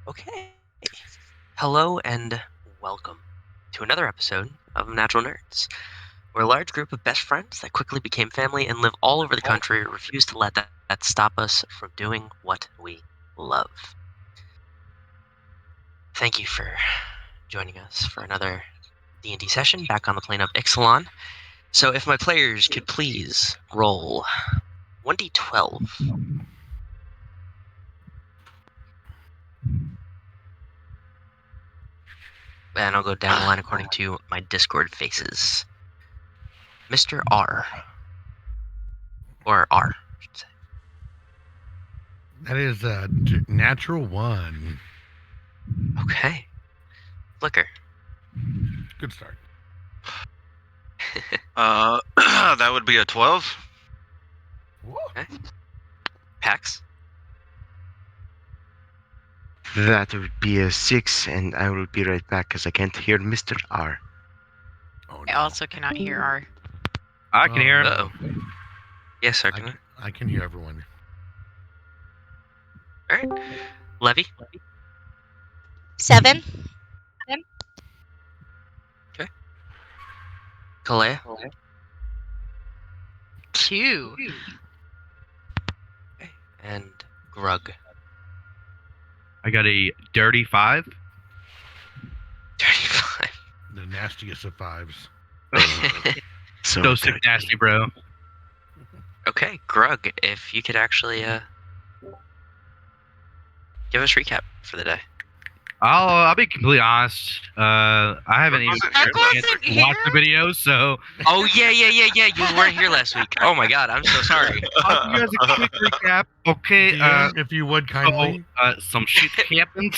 Okay. Hello and welcome to another episode of Natural Nerds. We're a large group of best friends that quickly became family and live all over the country, refuse to let that stop us from doing what we love. Thank you for joining us for another D&D session back on the plane of Ixalan. So if my players could please roll 1d12. And I'll go down the line according to my Discord faces. Mr. R. Or R, I should say. That is a natural one. Okay. Flicker. Good start. That would be a 12. Okay. Pax. That would be a 6, and I will be right back because I can't hear Mr. R. Oh, I also cannot hear R. I can hear him. Uh-oh. Yes, Sergeant. I can hear everyone. Alright. Levi. 7. Calaia. 2. Okay. And Grug. I got a dirty 5. 35. The nastiest of 5s. So sick nasty, bro. Okay, Grug, if you could actually give us a recap for the day. I'll be completely honest. I haven't even Wasn't had here a chance to watch the video, so Oh, yeah. You weren't here last week. Oh, my God. I'm so sorry. I'll give you guys a quick recap. Okay, DM, if you would kindly. some shit happened,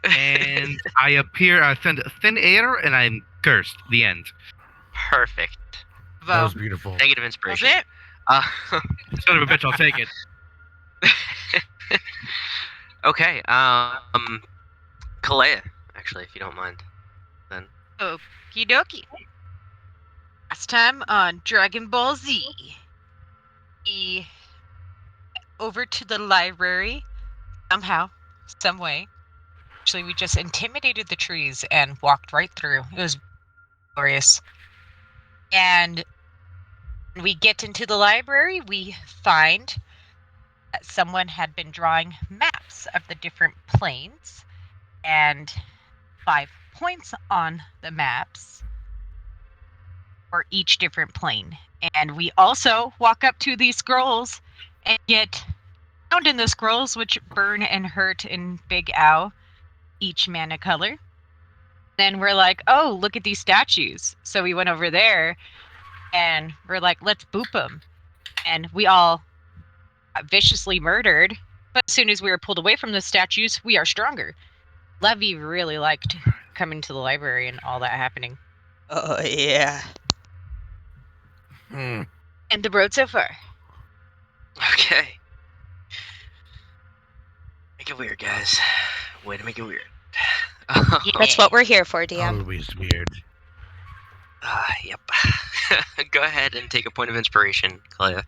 and I appear thin air, and I'm cursed. The end. Perfect. That was beautiful. Negative That's inspiration. it. Son of a bitch, I'll take it. Okay, Calaia, actually, if you don't mind. Okie dokie. Last time on Dragon Ball Z, we over to the library somehow, some way. Actually, we just intimidated the trees and walked right through. It was glorious. And when we get into the library, we find that someone had been drawing maps of the different planes and 5 points on the maps for each different plane. And we also walk up to these scrolls and get found in the scrolls, which burn and hurt in Big Ow, each mana color. Then we're like, oh, look at these statues. So we went over there and we're like, let's boop them. And we all got viciously murdered. But as soon as we were pulled away from the statues, we are stronger. Levi really liked coming to the library and all that happening. Oh, yeah. Hmm. And the road so far. Okay. Make it weird, guys. Way to make it weird. That's what we're here for, DM. Always weird. Yep. Go ahead and take a point of inspiration, Calaia.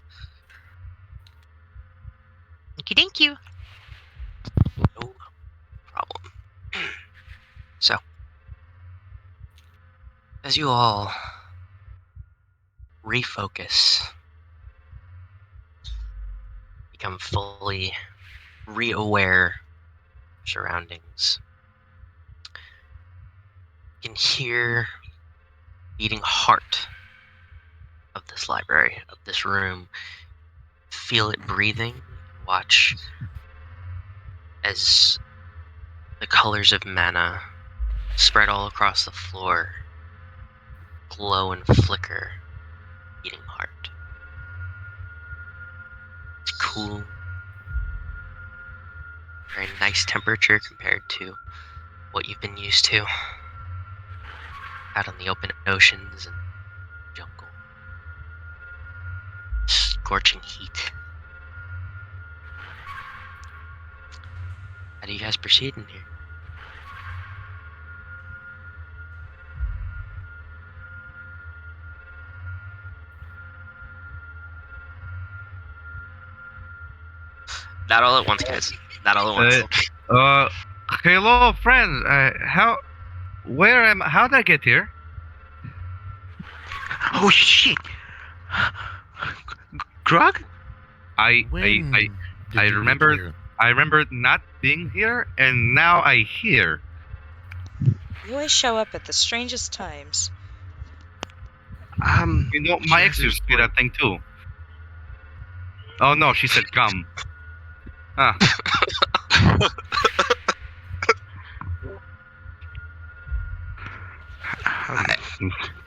Thank you. No problem. So, as you all refocus, become fully re-aware of surroundings, you can hear beating heart of this library, of this room. Feel it breathing. Watch as the colors of mana spread all across the floor, glow and flicker, beating heart. It's cool. Very nice temperature compared to what you've been used to out on the open oceans and jungle. Scorching heat. How do you guys proceed in here? Not all at once, guys. Not all at once. Hello, friends. How'd I get here? Oh shit! Grug? When did I you remember- get here? I remember not being here, and now I hear. You always show up at the strangest times. You know, my ex Jesus, used to do that thing too. Oh no, she said gum. Ah,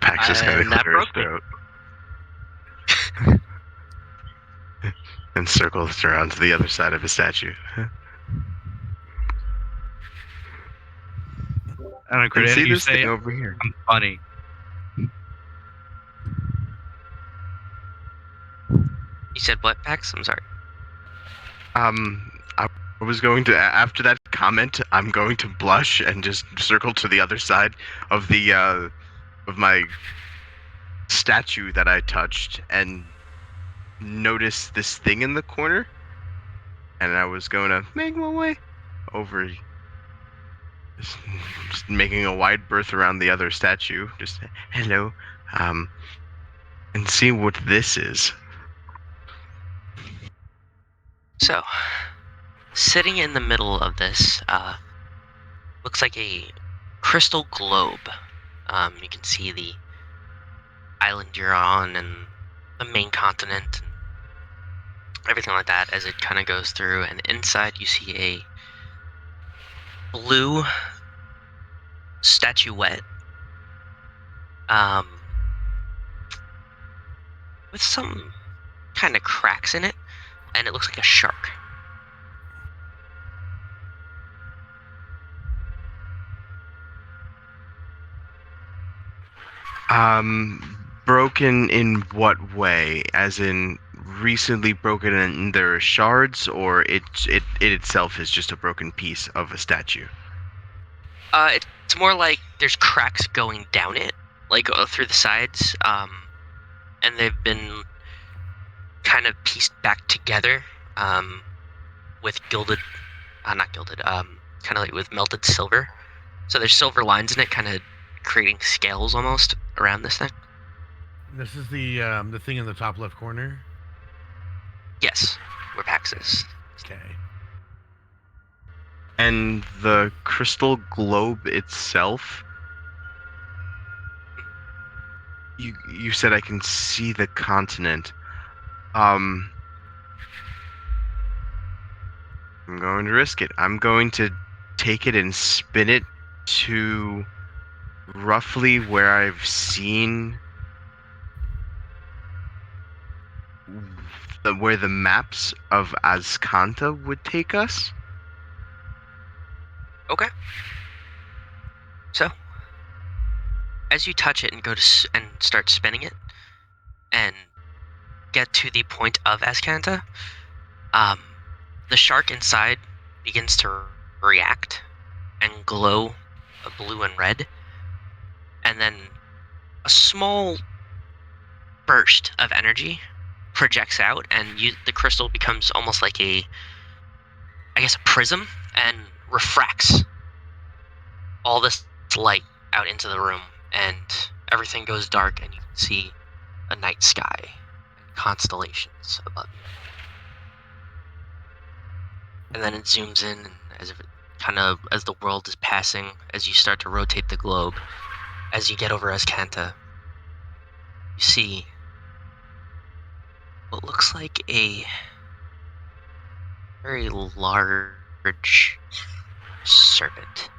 Paxxus kind of that clears broke me. throat. And circles around to the other side of the statue. I don't And care see if you this say thing over here. I'm funny. You said what, Pax? I'm sorry. I was going to, after that comment, I'm going to blush and just circle to the other side of the of my statue that I touched and notice this thing in the corner, and I was going to make my way over, just making a wide berth around the other statue, just hello, and see what this is. So, sitting in the middle of this, looks like a crystal globe. You can see the island you're on and the main continent and everything like that as it kind of goes through. And inside you see a blue statuette, with some kind of cracks in it, and it looks like a shark. Broken in what way? As in recently broken and there are shards, or it itself is just a broken piece of a statue? It's more like there's cracks going down it, like through the sides, and they've been kind of pieced back together, with gilded, not gilded, kind of like with melted silver. So there's silver lines in it, kind of creating scales almost around this thing. This is the thing in the top left corner. Yes, where Paxxus. Okay. And the crystal globe itself, you said I can see the continent. I'm going to risk it. I'm going to take it and spin it to roughly where I've seen where the maps of Azcanta would take us. Okay. So, as you touch it and go to and start spinning it, and get to the point of Azcanta, the shark inside begins to react and glow blue and red, and then a small burst of energy projects out, and the crystal becomes almost like a prism, and refracts all this light out into the room, and everything goes dark, and you can see a night sky and constellations above you. And then it zooms in, and as if it as the world is passing, as you start to rotate the globe, as you get over Azcanta, you see what looks like a very large serpent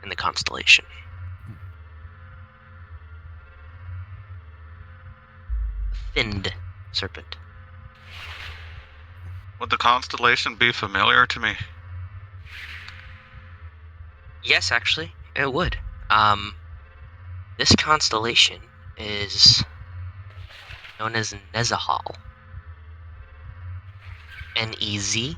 in the constellation. A thinned serpent. Would the constellation be familiar to me? Yes, actually, it would. This constellation is known as Nezahal. Nezahal.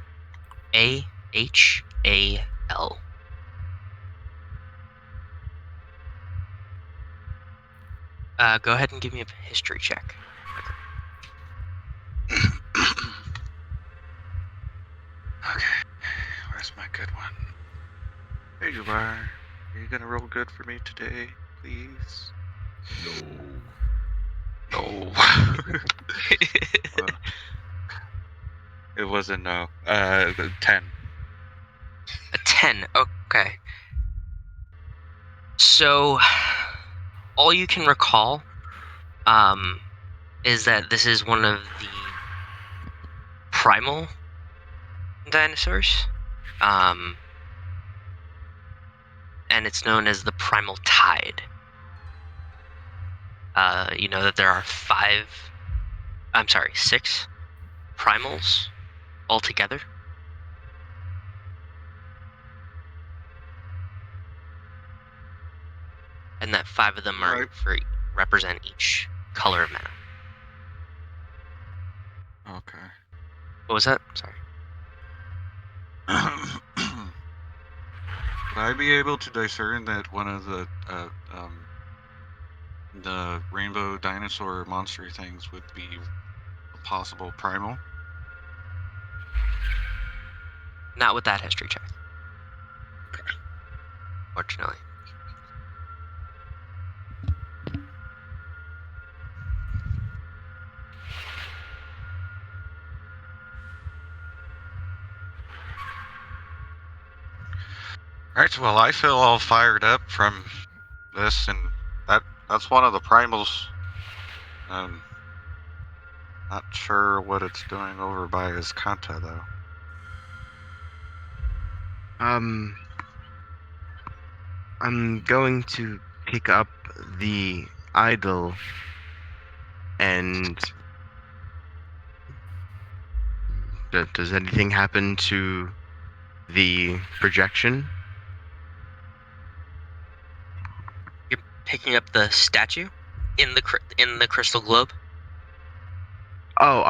Go ahead and give me a history check. Okay. my good one. There you are. Are you gonna roll good for me today, please? No. Well, it was a no. 10. A 10. Okay. So, all you can recall, is that this is one of the primal dinosaurs, and it's known as the primal tide. You know that there are 6 primals altogether. And that 5 of them are represent each color of mana. Okay. What was that? Sorry. Would I be able to discern that one of the rainbow dinosaur monster things would be a possible primal? Not with that history check. Fortunately. Alright, well, I feel all fired up from this, and that's one of the primals. Not sure what it's doing over by his Kanta, though. I'm going to pick up the idol and does anything happen to the projection? You're picking up the statue in the crystal globe. Oh,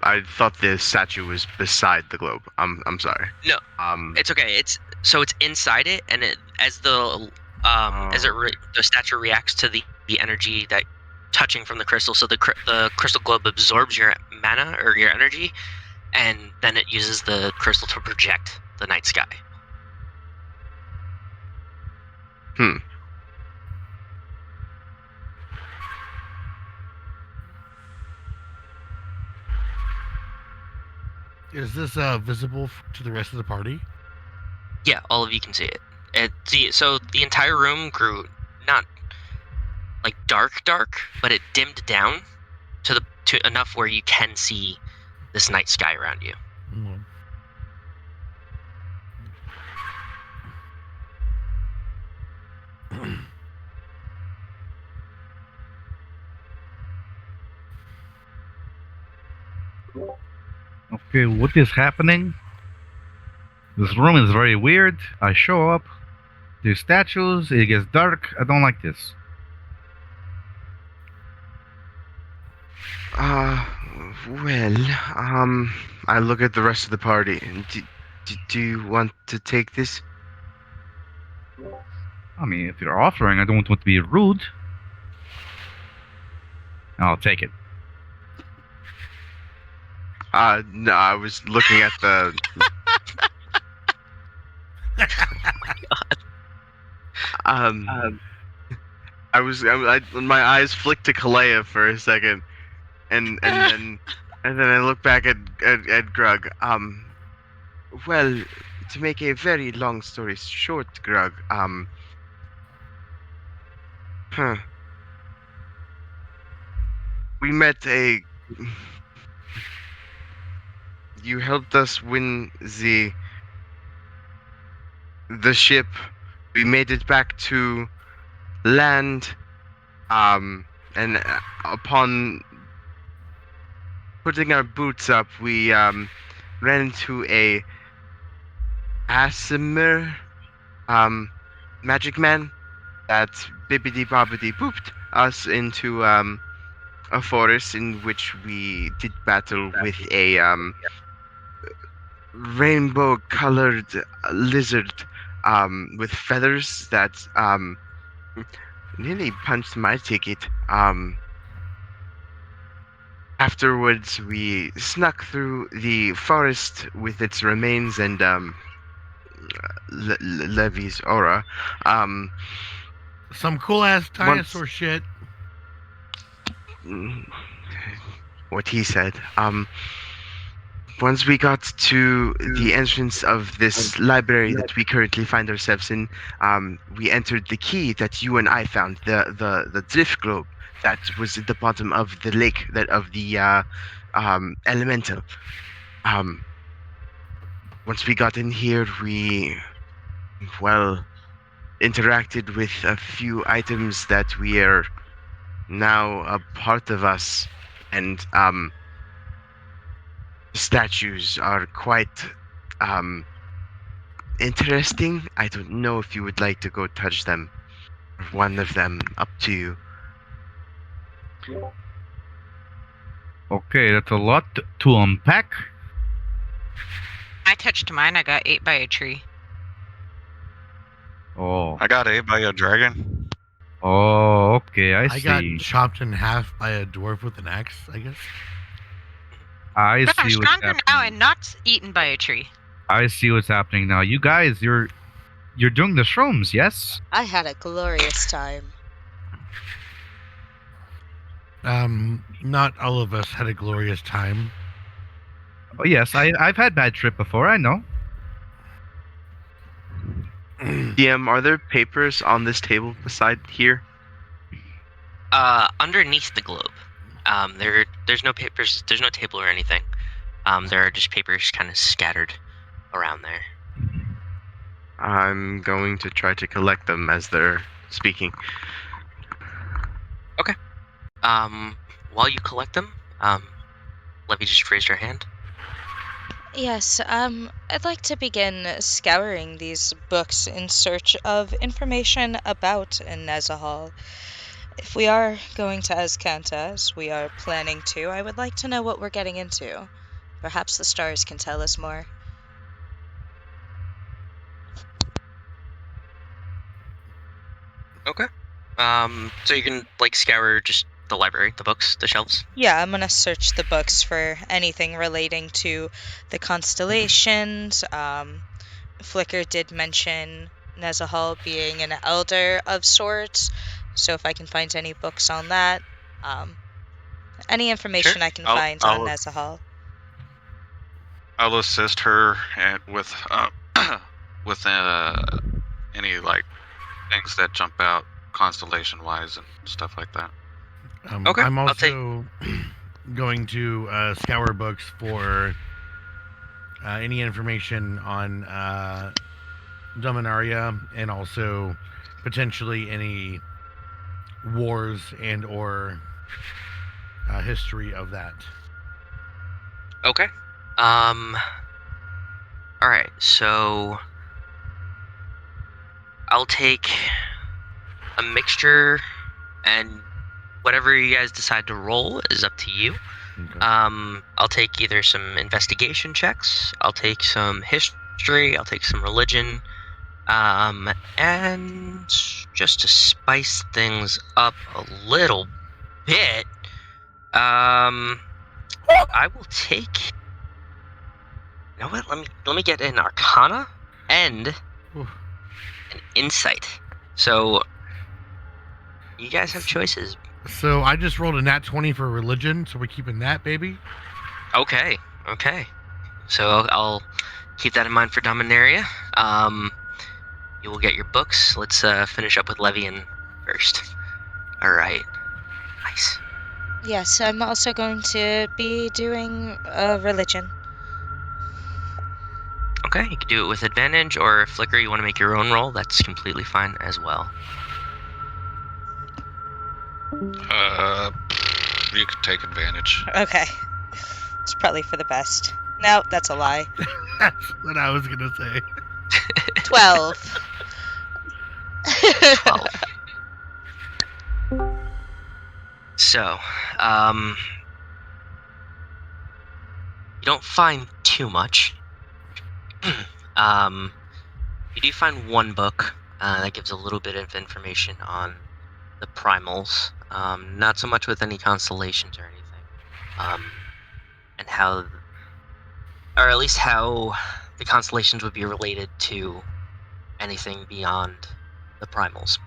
I thought the statue was beside the globe. I'm sorry. No. It's okay. It's inside it, and the statue reacts to the energy that touching from the crystal. So the crystal globe absorbs your mana or your energy, and then it uses the crystal to project the night sky. Is this visible to the rest of the party? Yeah, all of you can see it. So the entire room grew not like dark, but it dimmed down to enough where you can see this night sky around you. Mm-hmm. Okay, what is happening? This room is very weird. I show up. There's statues. It gets dark. I don't like this. Well, I look at the rest of the party. Do you want to take this? I mean, if you're offering, I don't want to be rude. I'll take it. No, I was looking at the. My eyes flicked to Calaia for a second, and then I look back at Grug. Well, to make a very long story short, Grug. We met a. You helped us win the ship. We made it back to land. And upon putting our boots up, we ran into a Asimer magic man that bibbidi bobbidi booped us into a forest in which we did battle with a rainbow-colored lizard with feathers that nearly punched my ticket. Afterwards, we snuck through the forest with its remains and Levi's aura. Some cool ass Once- dinosaur shit. What he said. Once we got to the entrance of this library that we currently find ourselves in, we entered the key that you and I found, the drift globe that was at the bottom of the lake, that of the elemental. Once we got in here, we, well, interacted with a few items that we are now a part of us, and statues are quite interesting. I don't know if you would like to go touch them. One of them, up to you. Okay, that's a lot to unpack. I touched mine. I got ate by a tree. Oh, I got ate by a dragon. oh, okay, I got see. chopped in half by a dwarf with an axe, I guess. I But I'm see what's stronger now happening. and not eaten by a tree. I see what's happening now. You guys, you're doing the shrooms, yes? I had a glorious time. Not all of us had a glorious time. Oh yes, I've had bad trip before. I know. DM, are there papers on this table beside here? Underneath the globe, there's no papers, there's no table or anything. There are just papers kind of scattered around there. I'm going to try to collect them as they're speaking. While you collect them, Levy just raised her hand. Yes, I'd like to begin scouring these books in search of information about Nezahal. If we are going to Azcanta, as we are planning to, I would like to know what we're getting into. Perhaps the stars can tell us more. Okay. So you can scour just the library, the books, the shelves. Yeah, I'm gonna search the books for anything relating to the constellations. Flicker did mention Nezahal being an elder of sorts, so if I can find any books on that, any information Sure. I can find on Nezahal. I'll assist her with with any things that jump out constellation wise and stuff like that. Okay, I'm I'll take- also going to scour books for any information on Dominaria, and also potentially any wars and or history of that. Okay. All right. So I'll take a mixture, and whatever you guys decide to roll is up to you. Okay. I'll take either some investigation checks, I'll take some history, I'll take some religion, and just to spice things up a little bit, I will take. You know what? Let me get an Arcana and Oof. an Insight. So you guys have choices. So I just rolled a nat 20 for religion, so we're keeping that, baby. Okay. So I'll keep that in mind for Dominaria. You will get your books. Let's finish up with Levian first. All right. Nice. Yes, I'm also going to be doing religion. Okay, you can do it with advantage, or if Flicker, you want to make your own roll, that's completely fine as well. You can take advantage. Okay. It's probably for the best. No, that's a lie. That's what I was gonna say. 12. 12. So, you don't find too much. You do find one book that gives a little bit of information on the primals. Not so much with any constellations or anything. And how, or at least how the constellations would be related to anything beyond the primals.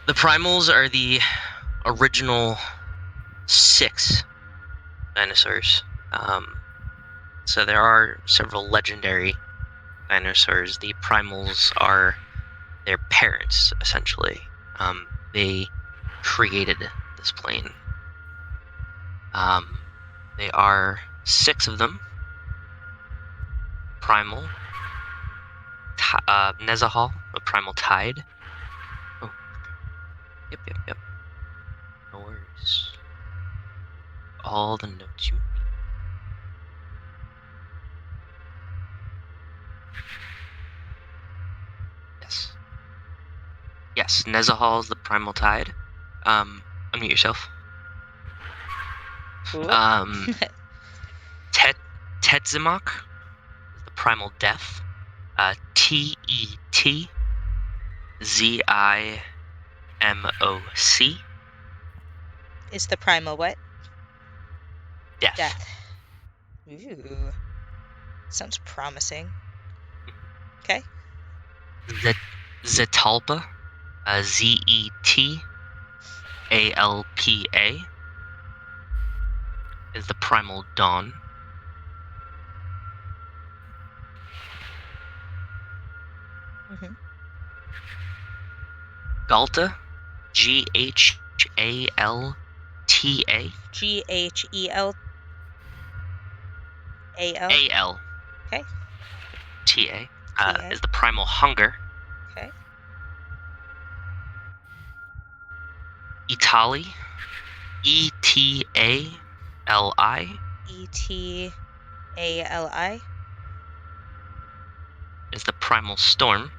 The primals are the original 6 dinosaurs. So there are several legendary dinosaurs. The primals are their parents, essentially. They created this plane. They are 6 of them. Primal, Nezahal, a primal tide. Oh, yep. No worries. All the notes you need. Yes, Nezahal is the primal tide. Unmute yourself. Tetzimok is the primal death. Tetzimoc Is the primal what? death. Death. Ooh. Sounds promising. Okay. Zetalpa, Zetalpa, is the primal dawn. Mhm. Galta, Ghalta, Ghelal. Al. Okay. Ta, TA. is the primal hunger. Okay. Etali, Etali, Etali. is the primal storm.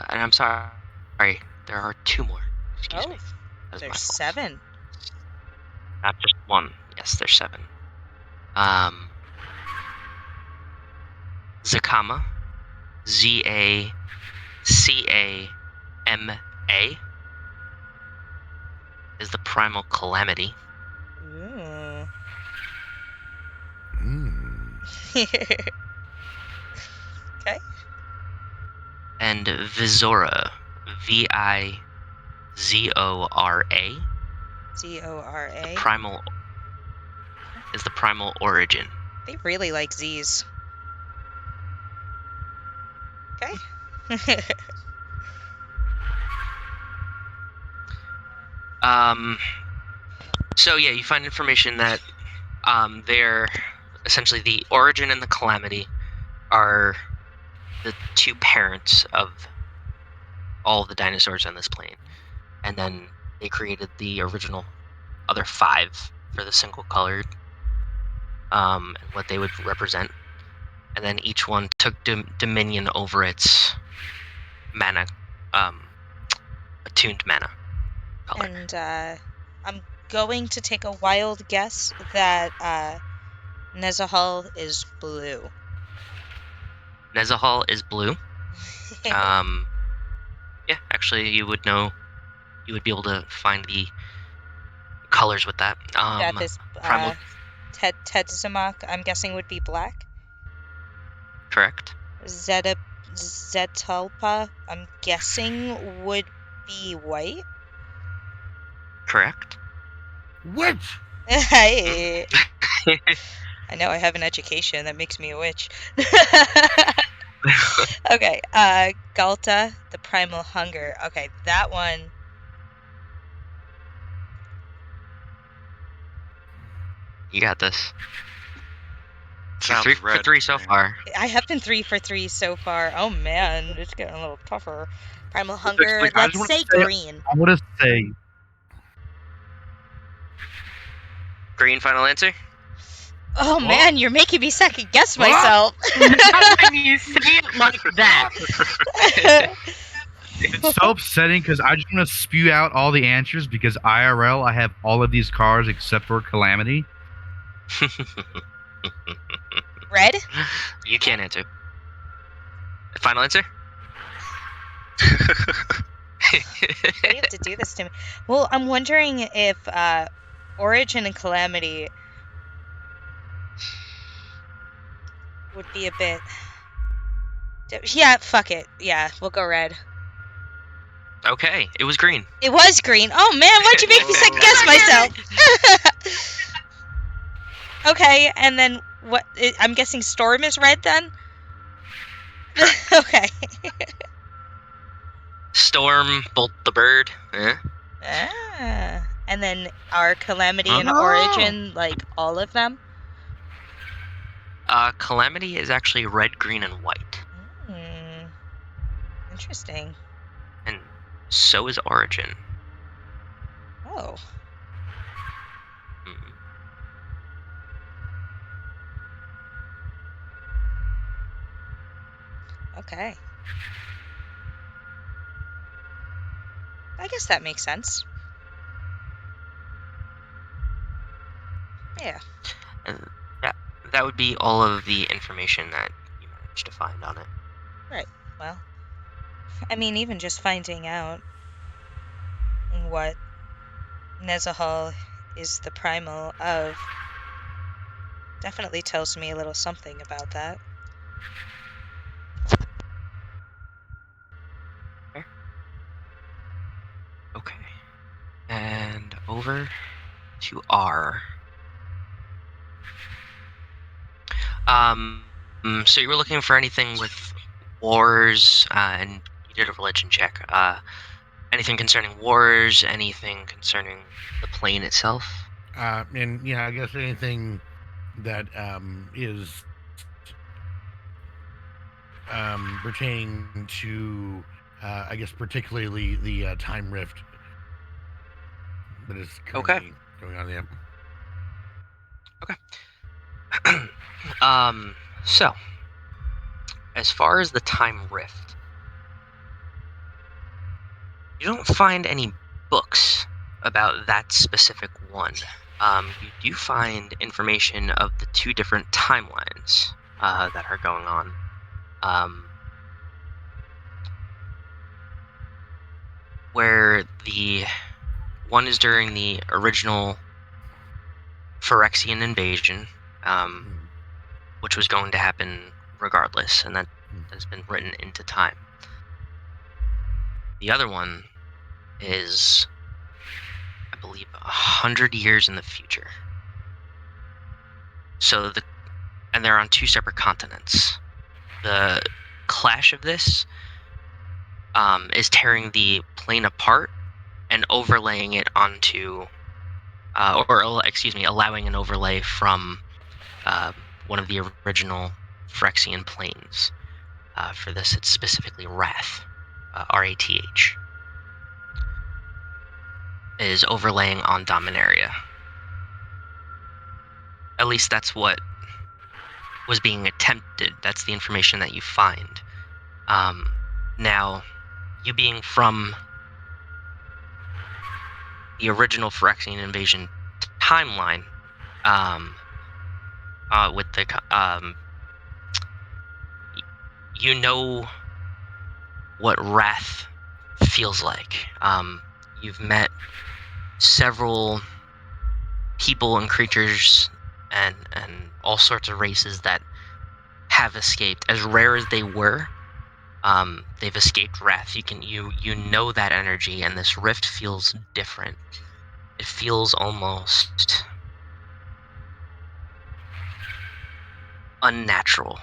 And I'm sorry, there are 2 more. Excuse me. That is my There's fault. 7. Not just 1. Yes, there's 7. Zakama, Zacama, is the primal calamity. Ooh. Okay. And Vizora, Vizora, Zora. primal is the primal origin. They really like Z's. Okay. So yeah, you find information that they're essentially the origin and the calamity are the 2 parents of all the dinosaurs on this plane, and then they created the original other 5 for the single colored, and what they would represent, and then each one took dominion over its mana, attuned mana color. And I'm going to take a wild guess that Nezahal is blue. Nezahal is blue. Yeah, actually, you would know. You would be able to find the colors with that. Death is primal, Tetzimoc, I'm guessing, would be black. correct. Zetalpa, I'm guessing, would be white. Correct. Witch! Hey. I know I have an education that makes me a witch. Okay, Galta, the primal hunger. Okay, that one. You got this. Sounds 3 for red 3 to so me. far. I have been 3 for 3 so far. Oh man, it's getting a little tougher. Primal hunger. like, I just Let's wanna say say- green. I want to say Green final answer. Oh man, you're making me second guess What? myself. Not when you say it like that. it's so upsetting because I just want to spew out all the answers because IRL I have all of these cars except for Calamity. Red? You can't answer. Final answer. Why do you have to do this to me? Well, I'm wondering if Origin and Calamity. would be a bit. Yeah, fuck it. Yeah, we'll go red. Okay, it was green. It was green. Oh man, why'd you make me second guess myself? Okay, and then what? I'm guessing Storm is red then? Okay. Storm, Bolt the Bird. And then are Calamity and Oh. Origin like all of them? Calamity is actually red, green, and white. Interesting. And so is Origin. Oh. Mhm. Okay. I guess that makes sense. Yeah. And that would be all of the information that you managed to find on it. Right. Well, I mean, even just finding out what Nezahal is the primal of definitely tells me a little something about that. Okay. And over to R. So you were looking for anything with wars, and you did a religion check. Anything concerning wars, anything concerning the plane itself? And yeah, I guess anything that is pertaining to, I guess, particularly the time rift that is currently going on. Yeah. So, as far as the time rift, you don't find any books about that specific one. You do find information of the two different timelines that are going on. Where the one is during the original Phyrexian invasion, which was going to happen regardless, and that has been written into time. The other one is, I believe, 100 years in the future. So and they're on two separate continents. The clash of this is tearing the plane apart and overlaying it onto, allowing an overlay from one of the original Phyrexian planes. For this, it's specifically Wrath, R-A-T-H, is overlaying on Dominaria. At least that's what was being attempted. That's the information that you find. Now, you being from the original Phyrexian invasion timeline, with the you know what Wrath feels like. You've met several people and creatures and all sorts of races that have escaped. As rare as they were, they've escaped Wrath. You know that energy, and this rift feels different. It feels almost unnatural,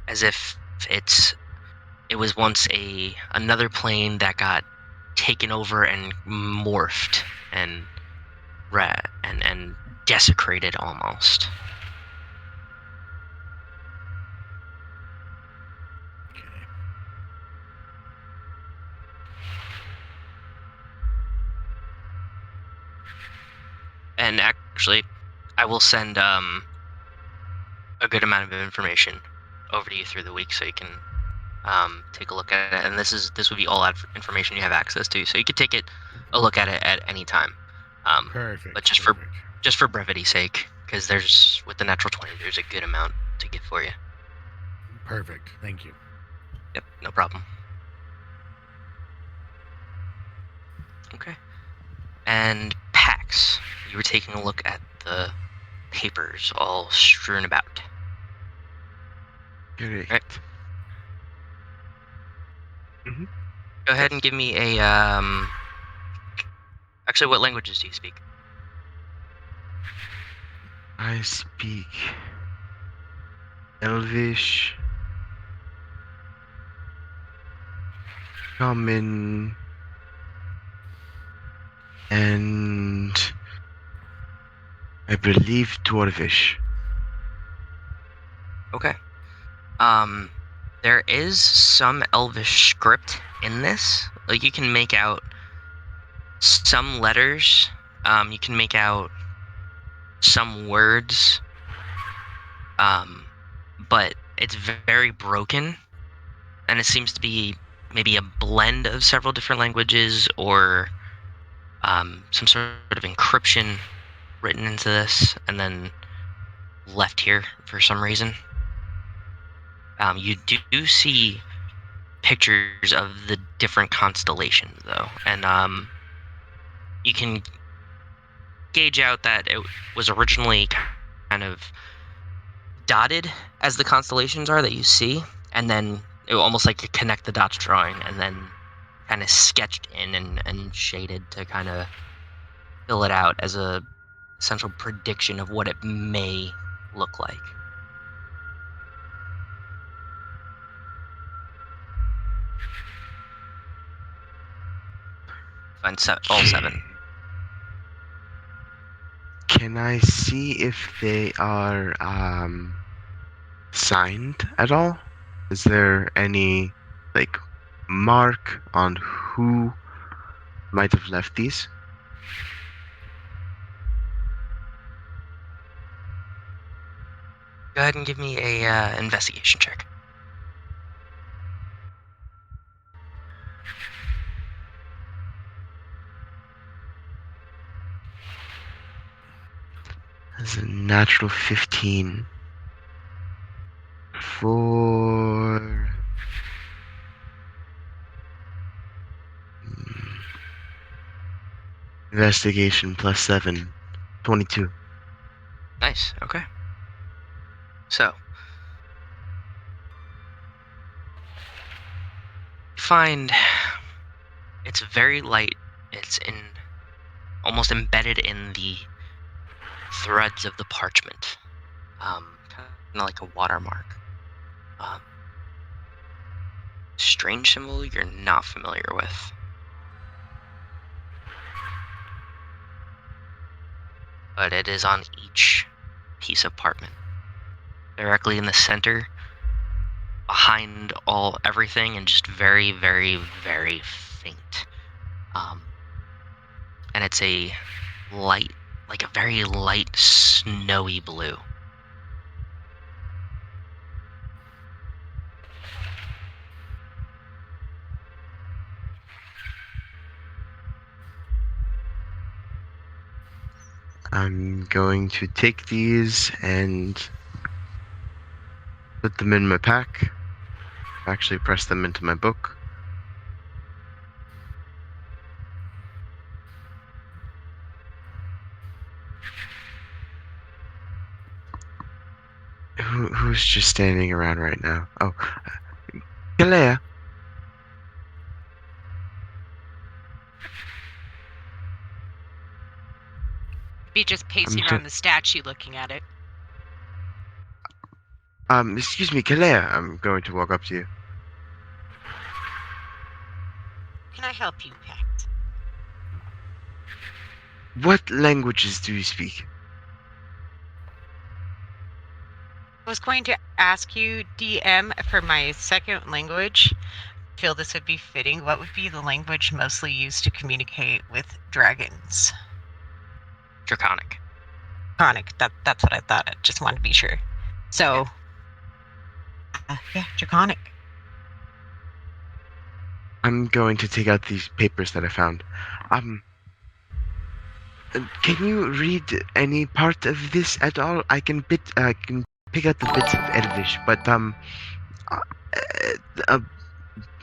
as if it was once another plane that got taken over and morphed and desecrated almost. And actually, I will send a good amount of information over to you through the week, so you can take a look at it. And this would be all information you have access to, so you could take a look at it at any time. Perfect. But just for brevity's sake, because with the natural 20, there's a good amount to get for you. Perfect. Thank you. Yep, no problem. Okay. And Pax, you were taking a look at the papers all strewn about. Great. Right. Mhm. Go ahead and give me a Actually, what languages do you speak? I speak Elvish, Common, and I believe Dwarvish. Okay. There is some Elvish script in this. Like, you can make out some letters. You can make out some words. But it's very broken, and it seems to be maybe a blend of several different languages, or some sort of encryption written into this and then left here for some reason. You do see pictures of the different constellations, though, and you can gauge out that it was originally kind of dotted as the constellations are that you see, and then it almost like a connect the dots drawing, and then kind of sketched in and shaded to kind of fill it out as a essential prediction of what it may look like. Find all 7. Can I see if they are signed at all? Is there any like mark on who might have left these? Go ahead and give me a investigation check. That's a natural 15. For investigation plus 7. 22. Nice. Okay. So, find it's very light. It's almost embedded in the threads of the parchment, kind of like a watermark. Strange symbol you're not familiar with. But it is on each piece of parchment. Directly in the center, behind everything, and just very, very, very faint. And it's a light, like a very light, snowy blue. I'm going to take these and put them in my pack. Actually, press them into my book. Who's just standing around right now? Oh, Calaia. Be just pacing around the statue looking at it. Excuse me, Calaia. I'm going to walk up to you. Can I help you, Pax? What languages do you speak? I was going to ask you, DM, for my second language. I feel this would be fitting. What would be the language mostly used to communicate with dragons? Draconic. Draconic. That's what I thought. I just wanted to be sure. So, yeah, Draconic. I'm going to take out these papers that I found. Can you read any part of this at all? I can pick out the bits of Elvish, but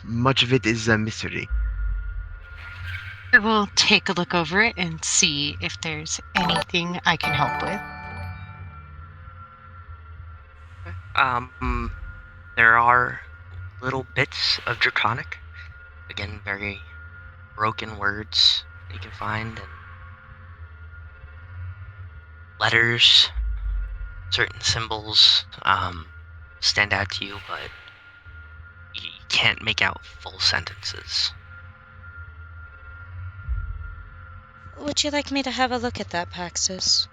much of it is a mystery. I will take a look over it and see if there's anything I can help with. There are little bits of Draconic. Again, very broken words you can find, and letters, certain symbols stand out to you, but you can't make out full sentences. Would you like me to have a look at that, Paxxus?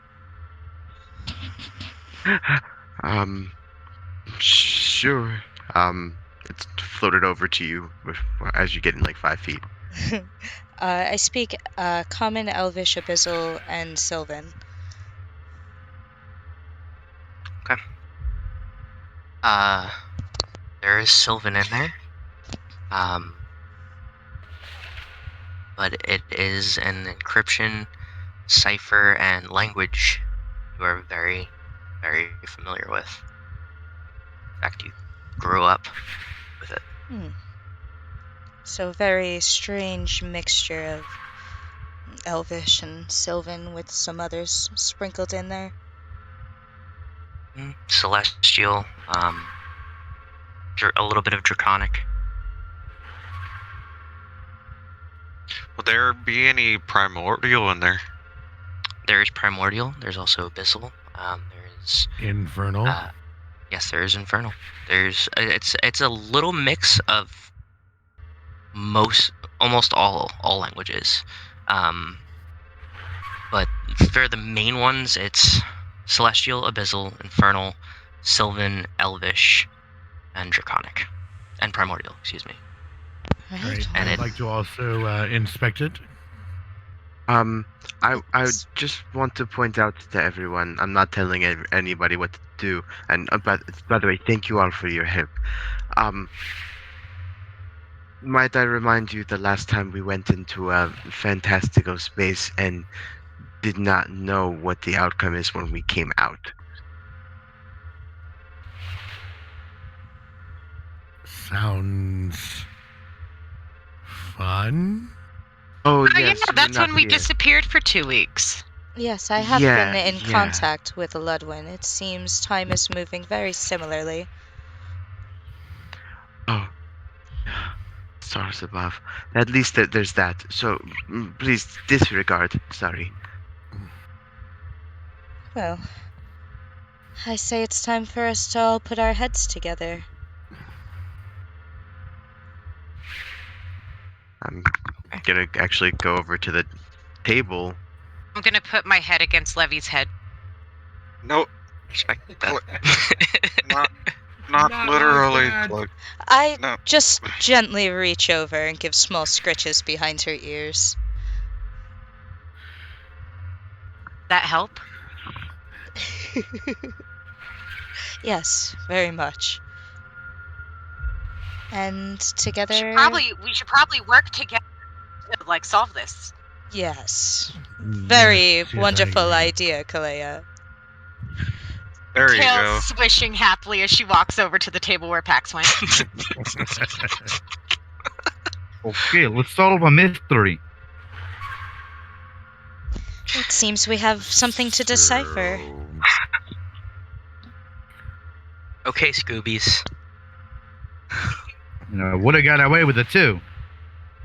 Sure. It's floated over to you as you get in like 5 feet. I speak Common, Elvish, Abyssal, and Sylvan. There is Sylvan in there. But it is an encryption, cipher, and language you are very, very familiar with. In fact, you grew up with it. So very strange mixture of Elvish and Sylvan with some others sprinkled in there. Celestial, a little bit of Draconic. Will there be any primordial in there? There is Primordial. There's also Abyssal. There's Infernal. Yes, there is Infernal. It's a little mix of almost all languages. But for the main ones, it's Celestial, Abyssal, Infernal, Sylvan, Elvish, and Draconic. And Primordial, excuse me. Right. And I'd like to also inspect it. I just want to point out to everyone, I'm not telling anybody what to do, and by the way, thank you all for your help. Might I remind you the last time we went into a fantastical space and did not know what the outcome is when we came out? Sounds fun. Oh, yes, yeah, you were that's not when we here. disappeared for 2 weeks. Yes, I have Yeah, been in yeah. contact with Ludwin. It seems time is moving very similarly. Oh, stars above. At least there's that. So please disregard. Sorry. Well, I say it's time for us to all put our heads together. I'm gonna actually go over to the table. I'm gonna put my head against Levy's head. No, Respect that. not Not literally. like that. Like, I no. just gently reach over and give small scritches behind her ears. That help? Yes, very much. And together... We should probably work together to, like, solve this. Yes. Very Yes, I wonderful agree. idea, Calaia. There you Tail go. swishing happily as she walks over to the table where Pax went. Okay, let's solve a mystery. It seems we have something to decipher. Okay, Scoobies. You know, would have got away with it too.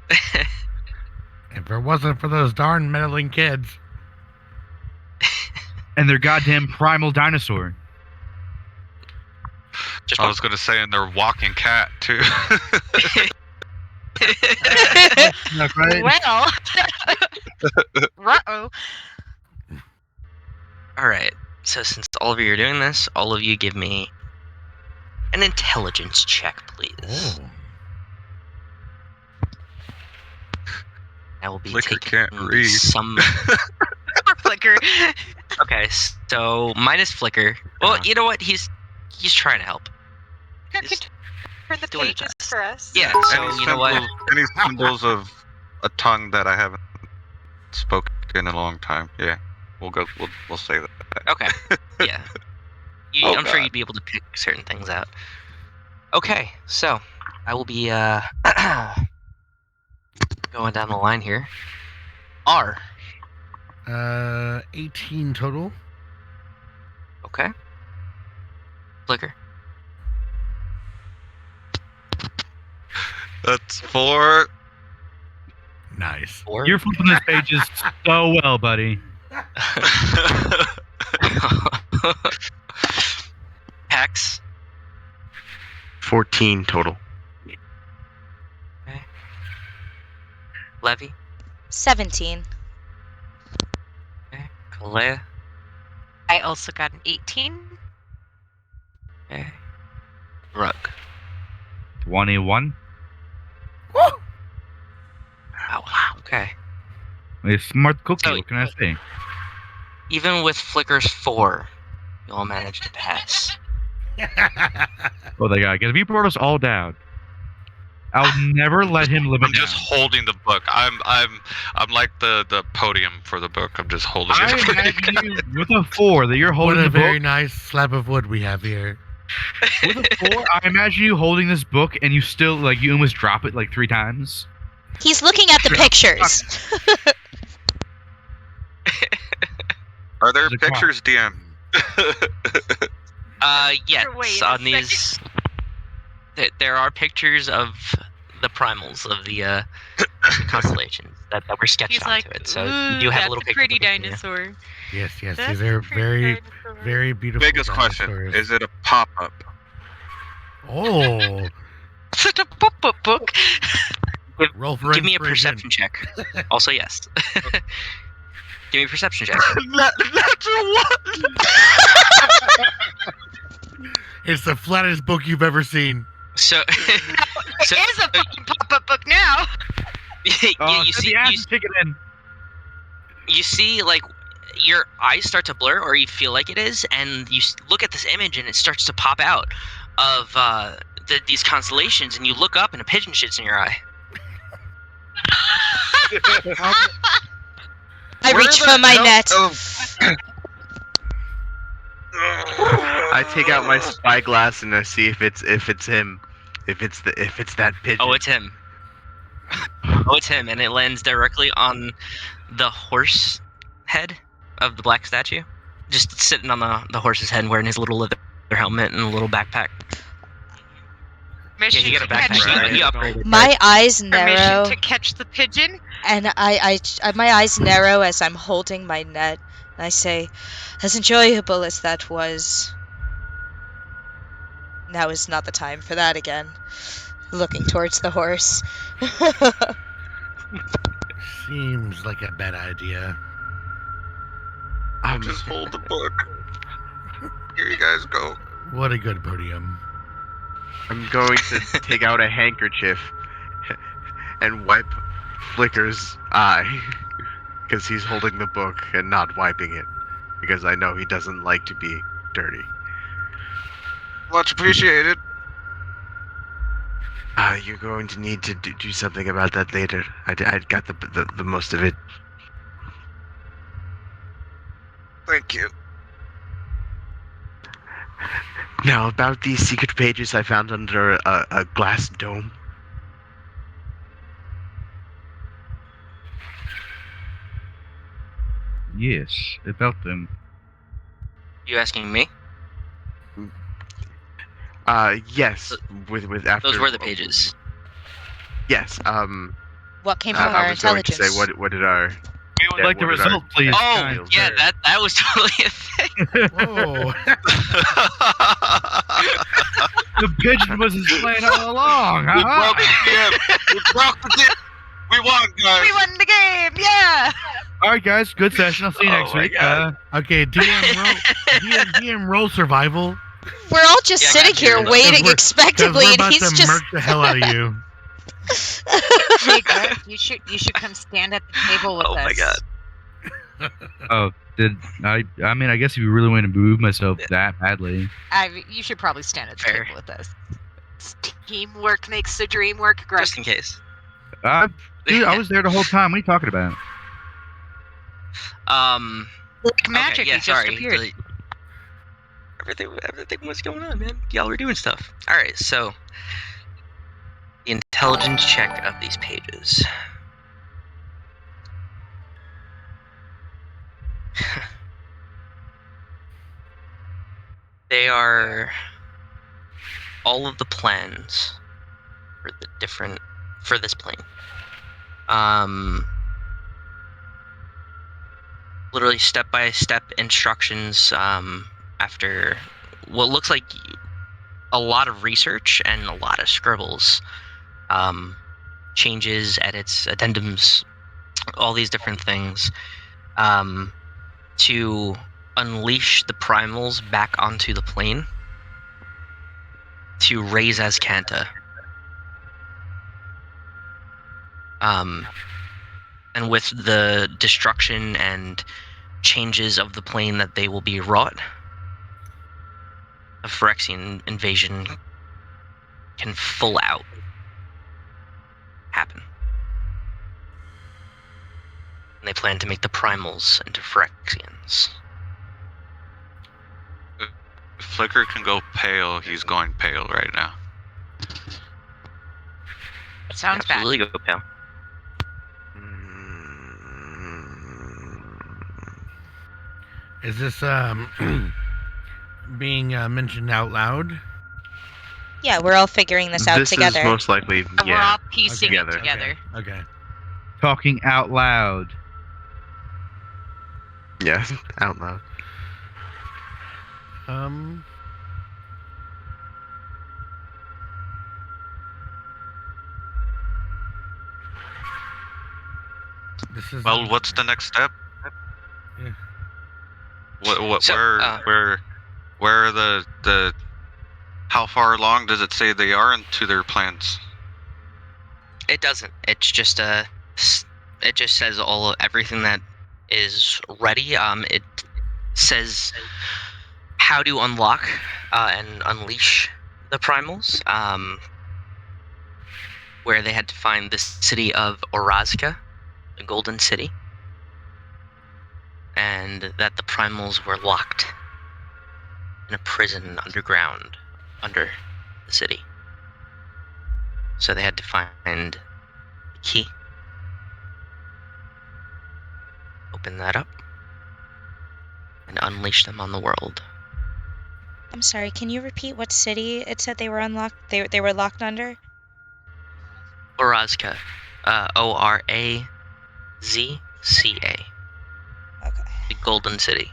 If it wasn't for those darn meddling kids. And their goddamn primal dinosaur. Just I was gonna say, and their walking cat too. Not right? Well, uh-oh. All right. So since all of you are doing this, all of you give me an intelligence check, please. Oh. I will be Flicker taking can't read. some. Flicker. Okay, so minus Flicker. Well, you know what? He's trying to help. Turn the doing his pages best. for us. Yeah. Any So you know what? Any symbols of a tongue that I haven't spoken in a long time? Yeah, we'll say that. Okay. Yeah. Oh, I'm sure God. you'd be able to pick certain things out. Okay, so I will be going down the line here. R. 18 total. Okay. Flicker. That's 4. Nice. Or You're flipping these pages so well, buddy. Pax. 14 total. Okay. Levi. 17. Okay. Calaia. I also got an 18. Okay. Grug. 21. Wow. Okay. A smart cookie. So- What can I say? Even with Flicker's 4, you all managed to pass. Oh, they got. If he brought us all down, I'll never let him live it I'm just down. holding the book. I'm like the podium for the book. I'm just holding I it. imagine you with a 4 that you're What holding a the very book. nice slab of wood we have here. With a 4, I imagine you holding this book and you still like you almost drop it like 3 times. He's looking at the pictures. Are there There's a clock. pictures, DM? Yes. Wait a On these, there are pictures of the primals of the constellations that were sketched He's onto like, it. So ooh, you do have that's a little a picture. pretty of it, yeah. dinosaur. Yes, yes. That's These are a pretty very, dinosaur. very beautiful. Biggest question: dinosaurs. is it a pop-up? Oh, Such a pop-up book. roll for Give me a inspiration. perception check. Also, yes. Give me a perception check. Natural one. It's the flattest book you've ever seen. So, It is a fucking pop-up book now. you Send see, the ass ticket in. you see, like, your eyes start to blur, or you feel like it is, and you look at this image, and it starts to pop out of these constellations, and you look up, and a pigeon shits in your eye. I Where reach the for my hell- net. oh. I take out my spyglass and I see if it's him, if it's that pigeon. Oh, it's him. Oh, it's him, and it lands directly on the horse head of the black statue, just sitting on the horse's head, wearing his little leather helmet and a little backpack. Mission Yeah, you get a to catch backpack. the You upgraded. My eyes narrow, Permission to catch the pigeon. and my eyes narrow as I'm holding my net. And I say, as enjoyable as that was, now is not the time for that again. Looking towards the horse. Seems like a bad idea. Just hold the book. Here you guys go. What a good podium. I'm going to take out a handkerchief and wipe Flicker's eye because he's holding the book and not wiping it because I know he doesn't like to be dirty. Much appreciated. You're going to need to do something about that later. I got the most of it. Thank you. Now, about these secret pages I found under a glass dome. Yes, about them. You asking me? Yes, with after. Those were the pages. Yes. What came from I our was going to intelligence? say what did our. We would Yeah, like the what did our- result, please. Oh, kind yeah, sir. that was totally a thing. Whoa. The pigeon was his plan all along. We broke the Uh-huh. DM. We broke the DM. We won, guys. We won the game. Yeah. All right, guys. Good session. I'll see you Oh next my week. God. Okay, DM roll survival. We're all just Yeah, I sitting got here you. waiting Because expectantly, we're and about he's to just. murk the hell out of you. Hey, Greg, you should come stand at the table with Oh us. my God. Oh, did I? I mean, I guess if you really want to move myself that badly. You should probably stand at the Fair. table with us. Teamwork makes the dream work, Greg. Just in case. Dude, I was there the whole time. What are you talking about? Like magic, okay, yeah, he just sorry. appeared. Everything was going on, man. Y'all were doing stuff. All right, so the intelligence check of these pages. They are all of the plans for the different for this plane. Literally step-by-step instructions after what looks like a lot of research and a lot of scribbles, changes, edits, addendums, all these different things, to unleash the primals back onto the plane to raise Azcanta. And with the destruction and changes of the plane that they will be wrought, a Phyrexian invasion can full out happen. And they plan to make the primals into Phyrexians. If Flicker can go pale, he's going pale right now. It sounds bad. Absolutely go pale. Is this being mentioned out loud? Yeah, we're all figuring this out together. This is most likely, We're all piecing together. it together. Okay. Talking out loud. Yeah, out loud. This is. Well, what's the next step? Yeah. Where are the how far along does it say they are into their plans? It doesn't. It's just it just says everything that is ready. It says how to unlock and unleash the primals. Where they had to find the city of Orazka, the Golden City, and that the primals were locked in a prison underground under the city. So they had to find the key, open that up, and unleash them on the world. I'm sorry, can you repeat what city it said they were unlocked? They were locked under? Orazca. Orazca. Okay. The Golden City.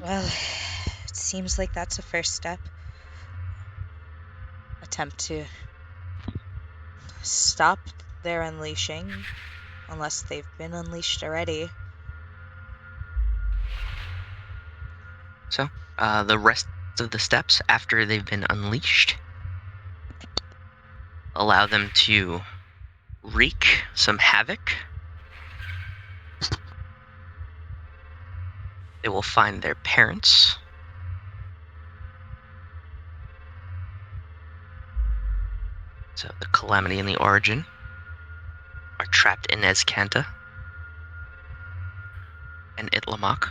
Well, it seems like that's a first step. Attempt to stop their unleashing, unless they've been unleashed already. So, the rest of the steps after they've been unleashed allow them to wreak some havoc. They will find their parents. So the Calamity and the Origin are trapped in Azcanta and Itlamok.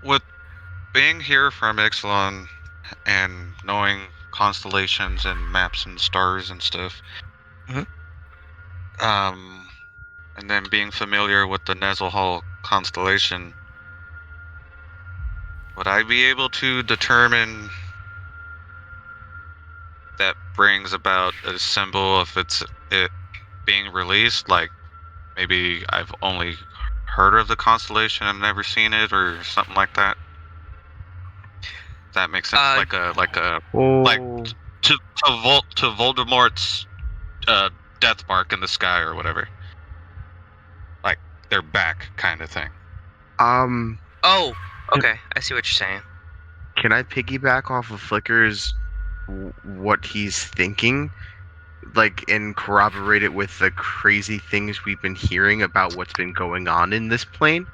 With being here from Ixalan and knowing constellations and maps and stars and stuff, and then being familiar with the Nezahal constellation, would I be able to determine that brings about a symbol if it's it being released? Like, maybe I've only heard of the constellation and never seen it, or something like that. Does that makes sense? Like to Voldemort's death mark in the sky or whatever. Like their back kind of thing. Oh, okay. I see what you're saying. Can I piggyback off of Flicker's what he's thinking, like, and corroborate it with the crazy things we've been hearing about what's been going on in this plane?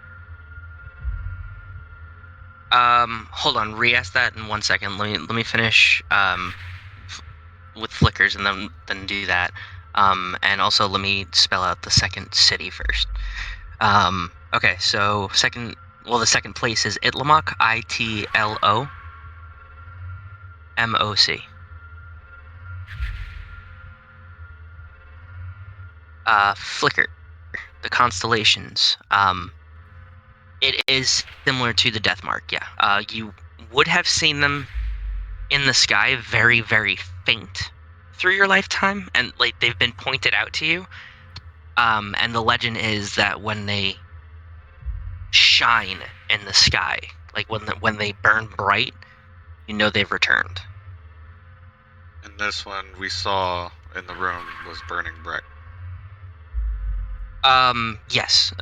Hold on. Re-ask that in 1 second. Let me finish with Flickers and then do that. And also let me spell out the second city first. Okay. So the second place is Itlamok. Itlomoc. flicker, the constellations. It is similar to the death mark. Yeah. You would have seen them in the sky, very, very faint through your lifetime, and like they've been pointed out to you. And the legend is that when they shine in the sky, like when they burn bright, you know they've returned. And this one we saw in the room was burning bright. Yes,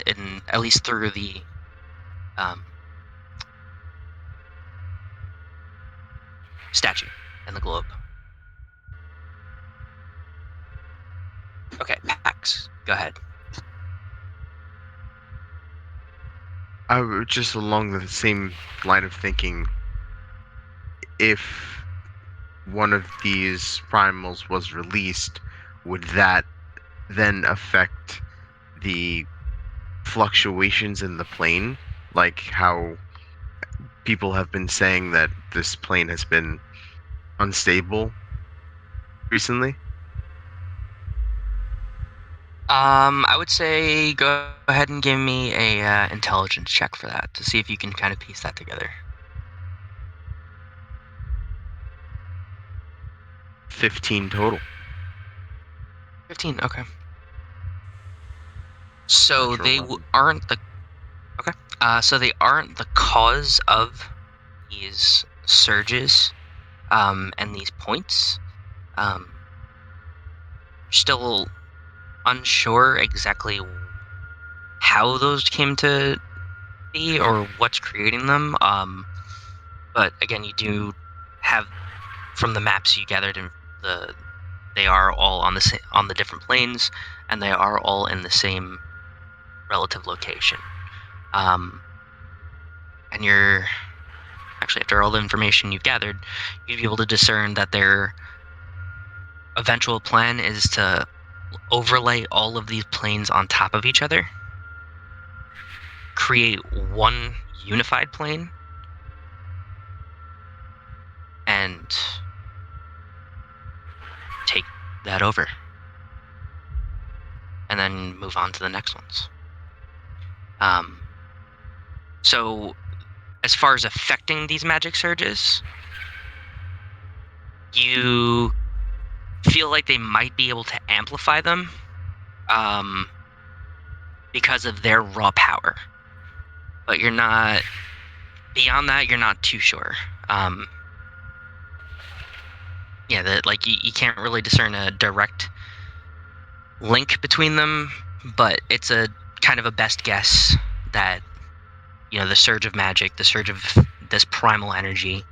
in at least through the statue and the globe. Okay, Pax, go ahead. I would just along the same line of thinking. If one of these primals was released, would that then affect the fluctuations in the plane? Like how people have been saying that this plane has been unstable recently? I would say go ahead and give me a intelligence check for that to see if you can kind of piece that together. 15 total. 15. Okay. So Natural they 11. aren't the. Okay. So they aren't the cause of these surges, and these points. Still unsure exactly how those came to be or what's creating them. But again, you do have from the maps you gathered in they are all on the different planes, and they are all in the same relative location. And you're actually, after all the information you've gathered, you'd be able to discern that their eventual plan is to overlay all of these planes on top of each other, create one unified plane, and take that over. And then move on to the next ones. So, as far as affecting these magic surges, you feel like they might be able to amplify them because of their raw power. But you're not, beyond that, you're not too sure. Yeah, that like you can't really discern a direct link between them, but it's a kind of a best guess that, you know, the surge of magic, the surge of this primal energy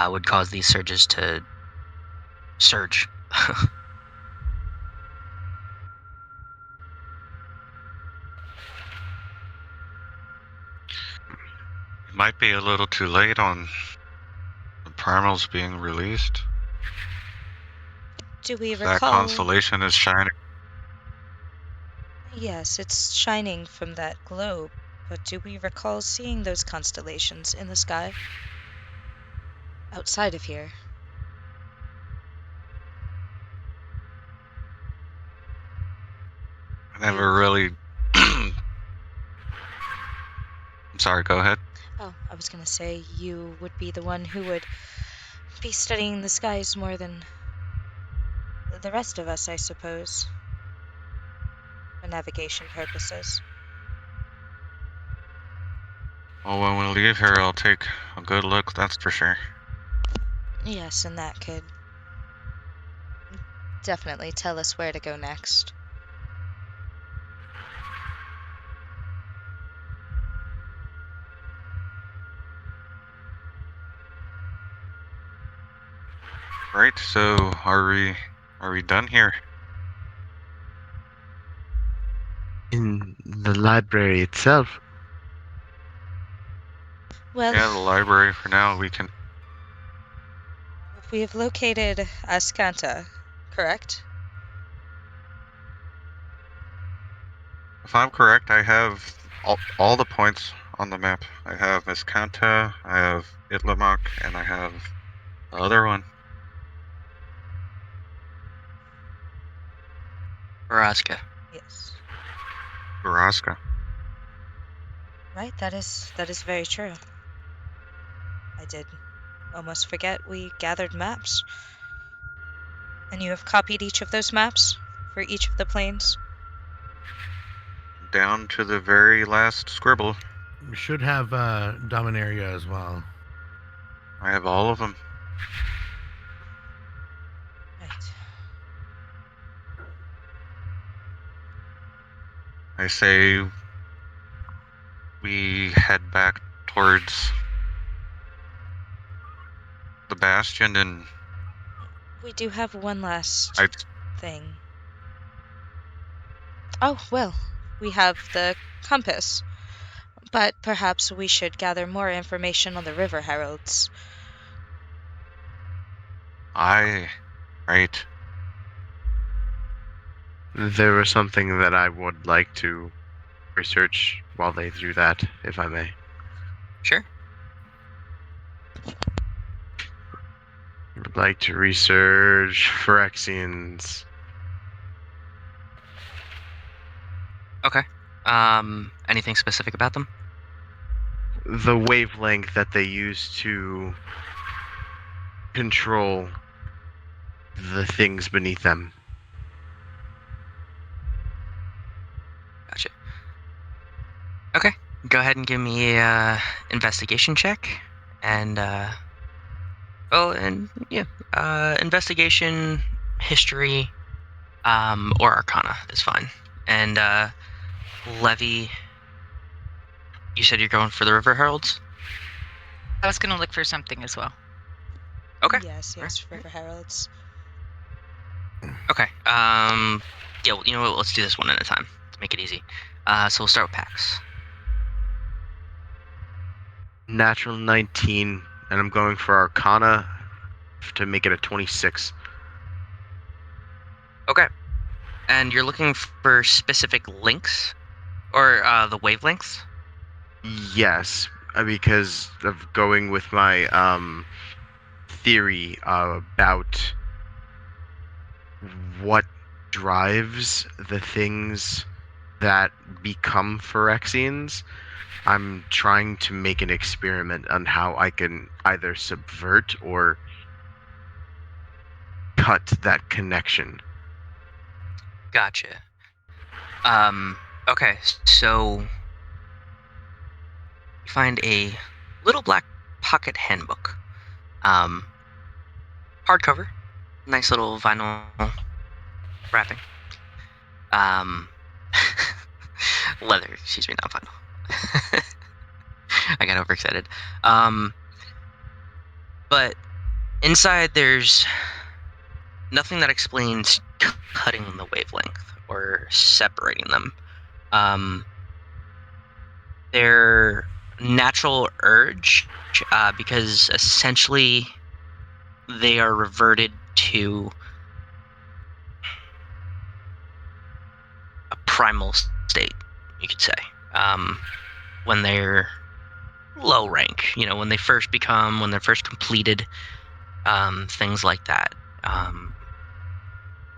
would cause these surges to surge. Might be a little too late on the primals being released. Do we That recall? constellation is shining. Yes, it's shining from that globe, but do we recall seeing those constellations in the sky? Outside of here? I never really. I'm sorry, go ahead. Oh, I was gonna say you would be the one who would be studying the skies more than the rest of us, I suppose, for navigation purposes. Well, when we leave here, I'll take a good look, that's for sure. Yes, and that could definitely tell us where to go next. Right, so are we done here? In the library itself. Well, Yeah, the library for now. We can. we have located Ascanta, correct? If I'm correct, I have all the points on the map. I have Escanta, I have Itlamok, and I have the other one. Veraska. Yes. Veraska. Right, that is very true. I did almost forget we gathered maps. And you have copied each of those maps for each of the planes? Down to the very last scribble. We should have Dominaria as well. I have all of them. Right. I say we head back towards the bastion, and We do have one last I thing. Oh, well, we have the compass. But perhaps we should gather more information on the river heralds. right. There was something that I would like to research while they do that, if I may. Sure. I would like to research Phyrexians. Okay. Anything specific about them? The wavelength that they use to control the things beneath them. Gotcha. Okay. Go ahead and give me a investigation check. And, investigation, history, or arcana is fine. And, Levi, you said you're going for the River Heralds? I was gonna look for something as well. Okay. Yes, river heralds. Okay. Yeah, well, you know what? Let's do this one at a time to make it easy. So we'll start with Pax. Natural 19, and I'm going for Arcana to make it a 26. Okay. And you're looking for specific links? Or the wavelengths? Yes, because of going with my theory about what drives the things that become Phyrexians. I'm trying to make an experiment on how I can either subvert or cut that connection. Gotcha. Okay, so you find a little black pocket handbook. Hardcover. Nice little vinyl wrapping. Leather, excuse me, not vinyl. I got overexcited. But inside there's nothing that explains cutting the wavelength or separating them. Their natural urge, because essentially they are reverted to a primal state, you could say, when they're low rank, when they first become, when they're first completed, things like that.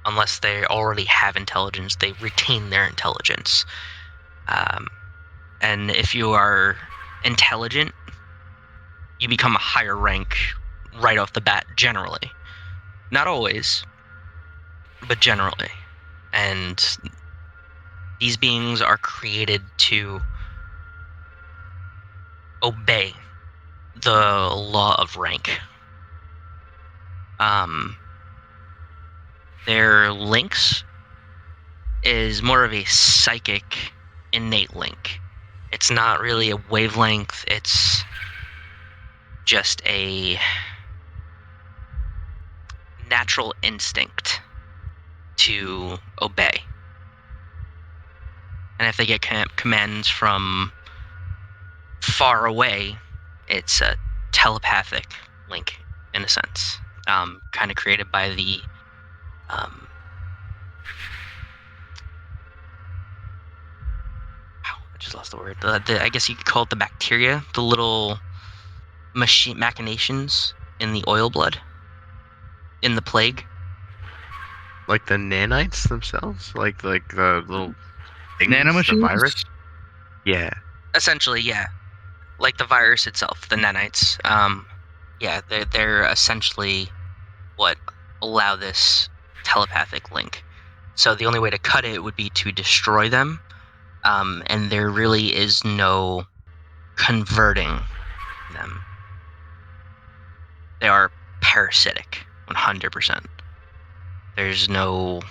Unless they already have intelligence, they retain their intelligence. And if you are intelligent, you become a higher rank right off the bat, generally. Not always, but generally. And these beings are created to obey the law of rank. Their links is more of a psychic, innate link. It's not really a wavelength, it's just a natural instinct to obey. And if they get commands from far away, it's a telepathic link, in a sense. Kind of created by the I just lost the word. I guess you could call it the bacteria, the little machinations in the oil blood, in the plague. Like the nanites themselves? Like the little things, the Nanomachines? virus? Yeah. Essentially, yeah. Like the virus itself, the nanites. Yeah, they're essentially what allow this telepathic link. So the only way to cut it would be to destroy them, and there really is no converting them. They are parasitic, 100%. There's no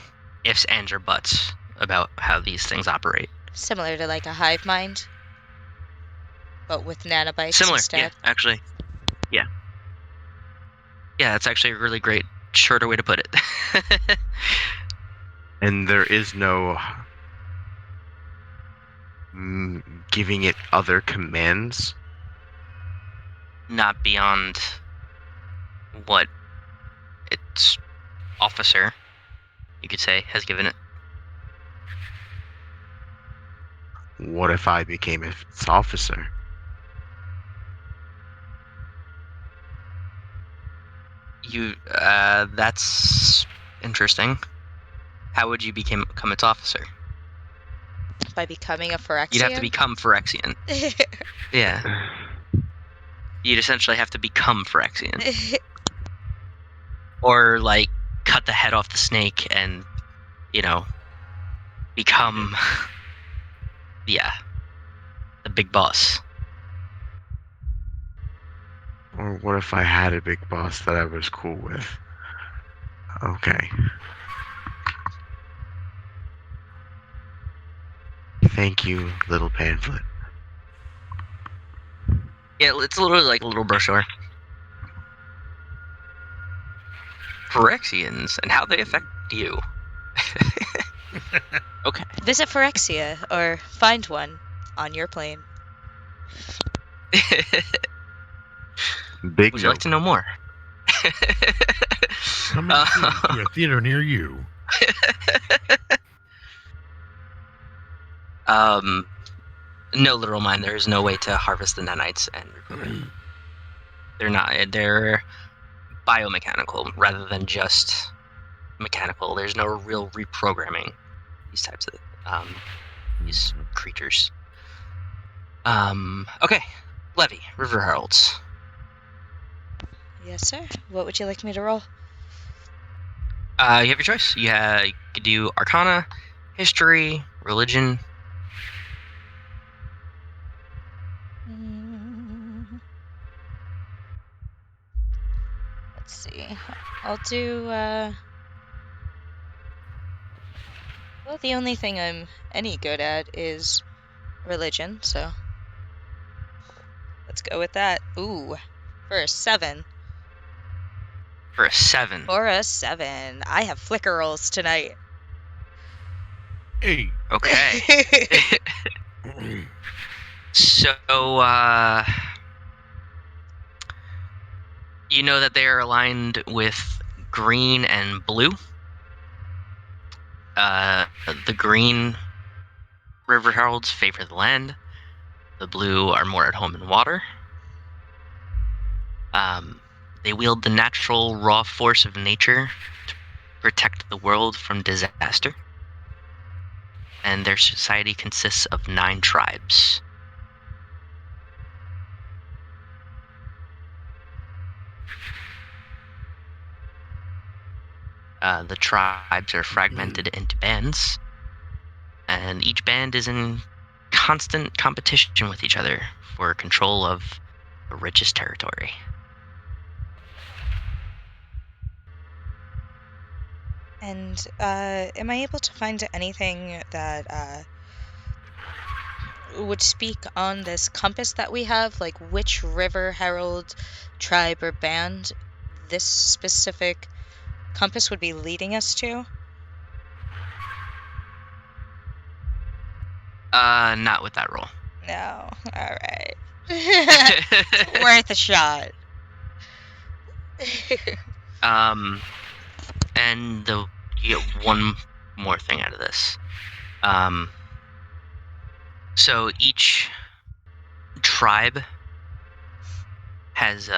ifs, ands, or buts about how these things operate. Similar to like a hive mind, but with nanobites Similar, instead. yeah, actually. Yeah. Yeah, that's actually a really great, shorter way to put it. And there is no giving it other commands. Not beyond what its officer, you could say, has given it. What if I became its officer? That's interesting. How would you become its officer? By becoming a Phyrexian? You'd have to become Phyrexian. Yeah. You'd essentially have to become Phyrexian. Or, like, cut the head off the snake and, become, yeah, the big boss. Or what if I had a big boss that I was cool with? Okay. Thank you, little pamphlet. Yeah, it's literally like a little brochure. Phyrexians and how they affect you. Okay. Visit Phyrexia or find one on your plane. Big Would you like to know more? Coming soon to a theater near you. No literal mind. There is no way to harvest the nanites and they're not. They're biomechanical rather than just mechanical. There's no real reprogramming these types of these creatures. Okay, Levi, River Heralds. Yes, sir. What would you like me to roll? You have your choice. You could do Arcana, History, Religion. Let's see. I'll do, well, the only thing I'm any good at is religion, so let's go with that. Ooh, for a 7. For a 7. For a 7. I have flicker rolls tonight. Hey. Okay. So, you know that they are aligned with green and blue. The green River Heralds favor the land. The blue are more at home in water. They wield the natural raw force of nature to protect the world from disaster. And their society consists of 9 tribes. The tribes are fragmented into bands, and each band is in constant competition with each other for control of the richest territory. And am I able to find anything that would speak on this compass that we have? Like which river herald, tribe, or band this specific compass would be leading us to? Not with that roll. No. Alright. Worth a shot. And you get one more thing out of this. So each tribe has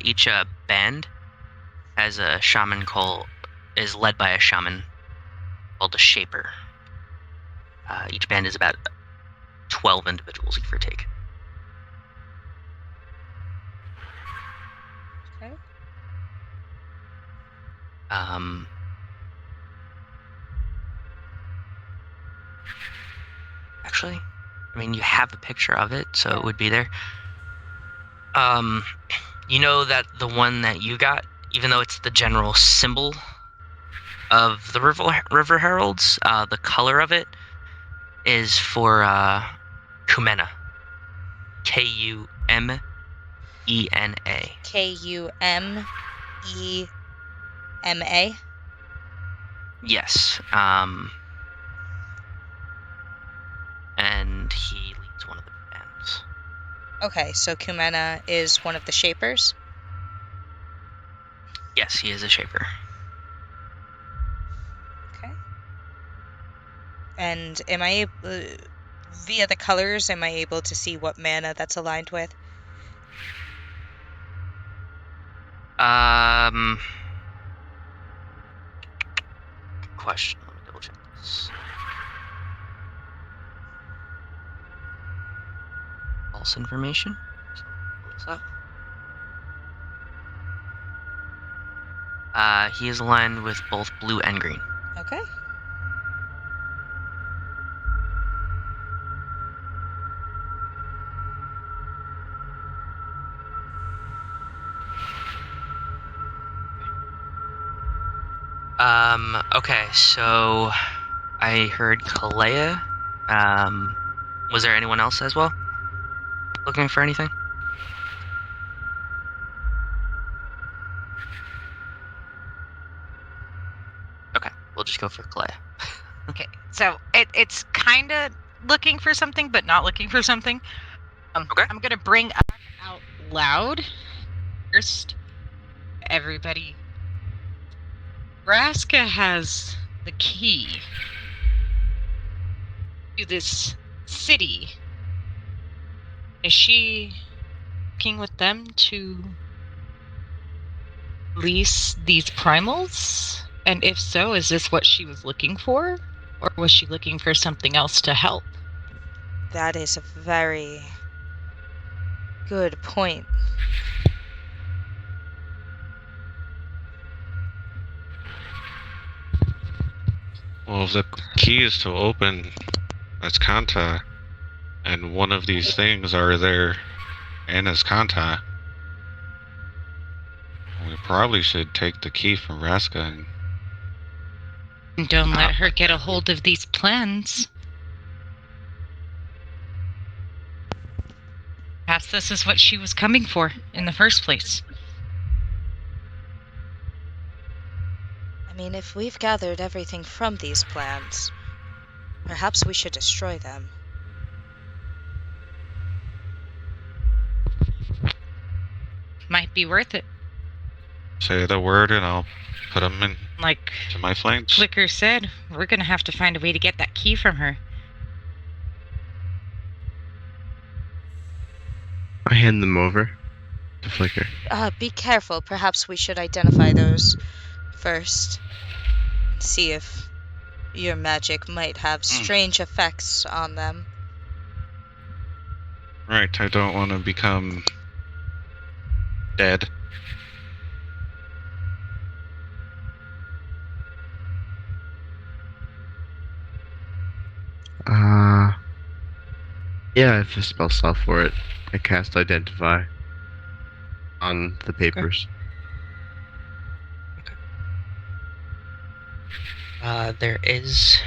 each band has a shaman called is led by a shaman called a Shaper. Each band is about 12 individuals, give or take. Okay. Actually, I mean, you have a picture of it, so it would be there. You know that the one that you got, even though it's the general symbol of the River Heralds, the color of it is for Kumena. Kumena. Kumena. Yes. And he leads one of the bands. Okay, so Kumena is one of the Shapers? Yes, he is a Shaper. Okay. And am I able, via the colors, am I able to see what mana that's aligned with? Good question. Let me double check this. False information. So, what's up? He is aligned with both blue and green. Okay. Okay, so I heard Calaia. Was there anyone else as well? Looking for anything? Okay, we'll just go for Calaia. Okay, so it's kind of looking for something, but not looking for something. Okay. I'm gonna bring up out loud first, everybody. Raska has the key to this city. Is she working with them to lease these primals? And if so, is this what she was looking for? Or was she looking for something else to help? That is a very good point. Well, if the key is to open Azcanta, and one of these things are there in Azcanta, we probably should take the key from Raska and Don't let her get a hold of these plans. Perhaps this is what she was coming for in the first place. I mean, if we've gathered everything from these plans, perhaps we should destroy them. Might be worth it. say the word and I'll put them in Like to my flanks. Flicker said, we're gonna have to find a way to get that key from her. I hand them over to Flicker. Be careful. Perhaps we should identify those first. See if your magic might have strange effects on them. Right, I don't want to become dead. Yeah, I have a spell slot for it. I cast Identify on the papers. There is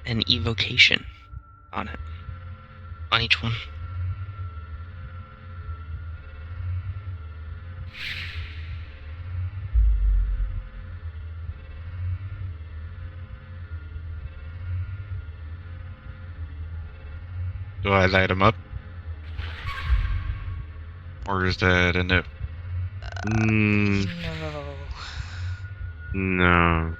an evocation on it. On each one. Do I light them up? Or is that a no? No. No.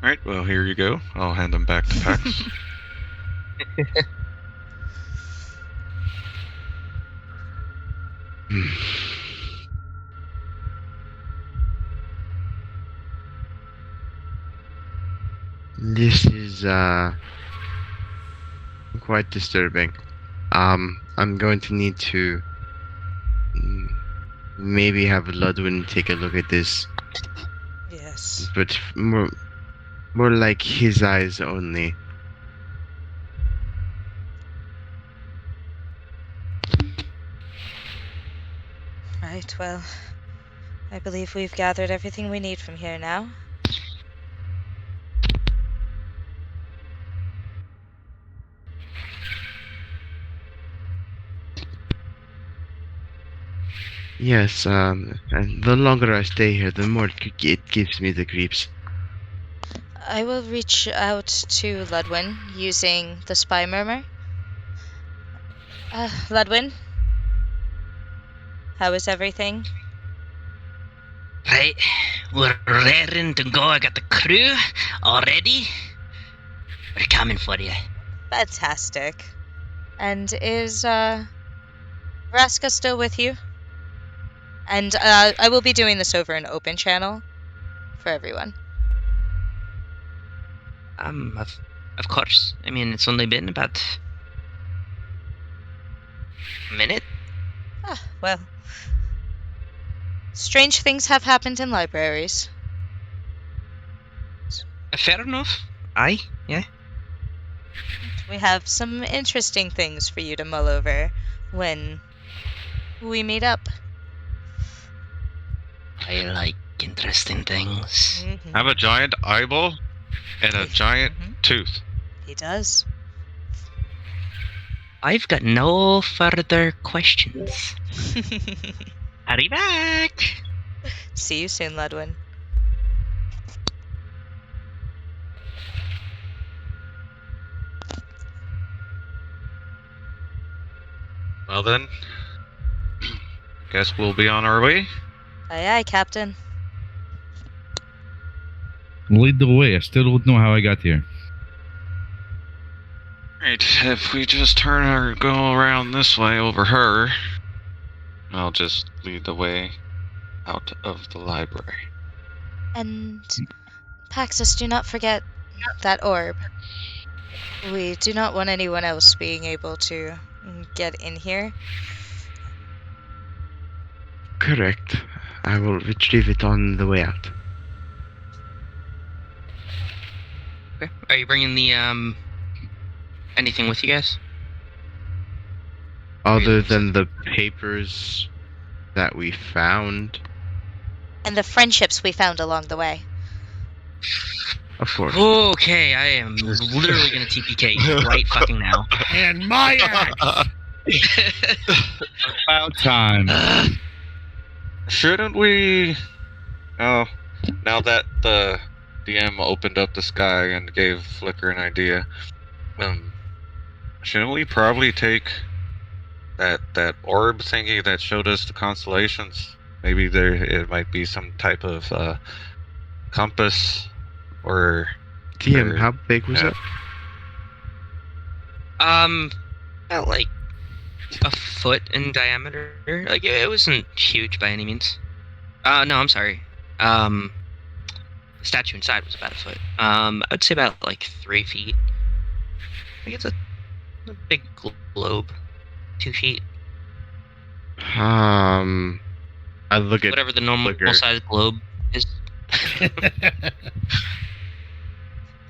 Alright, well, here you go. I'll hand them back to Pax. This is quite disturbing. I'm going to need to maybe have Ludwin take a look at this, Yes. but more like his eyes only. Right, well, I believe we've gathered everything we need from here now. Yes, and the longer I stay here, the more it gives me the creeps. I will reach out to Ludwin using the spy murmur. Ludwin? How is everything? Right, we're raring to go. I got the crew already. We're coming for you. Fantastic. And is, Vraska still with you? And, I will be doing this over an open channel for everyone. Of course. I mean, it's only been about a minute. Ah, well. Strange things have happened in libraries. Fair enough. Aye, yeah. We have some interesting things for you to mull over when we meet up. I like interesting things. Mm-hmm. I have a giant eyeball and a giant tooth. He does. I've got no further questions. Hurry back! See you soon, Ludwin. Well then, guess we'll be on our way. Aye, aye, Captain. Lead the way. I still don't know how I got here. Right, if we just turn or go around this way over her, I'll just lead the way out of the library. And Paxxus, do not forget that orb. We do not want anyone else being able to get in here. Correct. I will retrieve it on the way out. Okay. Are you bringing the, anything with you guys? Other than the papers that we found, And the friendships we found along the way. of course. Okay, I am literally gonna TPK right fucking now. And my axe! About time. Shouldn't we... Oh, now that the DM opened up the sky and gave Flicker an idea, shouldn't we probably take that orb thingy that showed us the constellations? Maybe it might be some type of compass or... DM, how big was it? About like a foot in diameter. Like it wasn't huge by any means. No, I'm sorry. The statue inside was about a foot. I would say about like 3 feet. I think it's a big globe. 2 feet. I look at Whatever the normal Flicker. size globe is.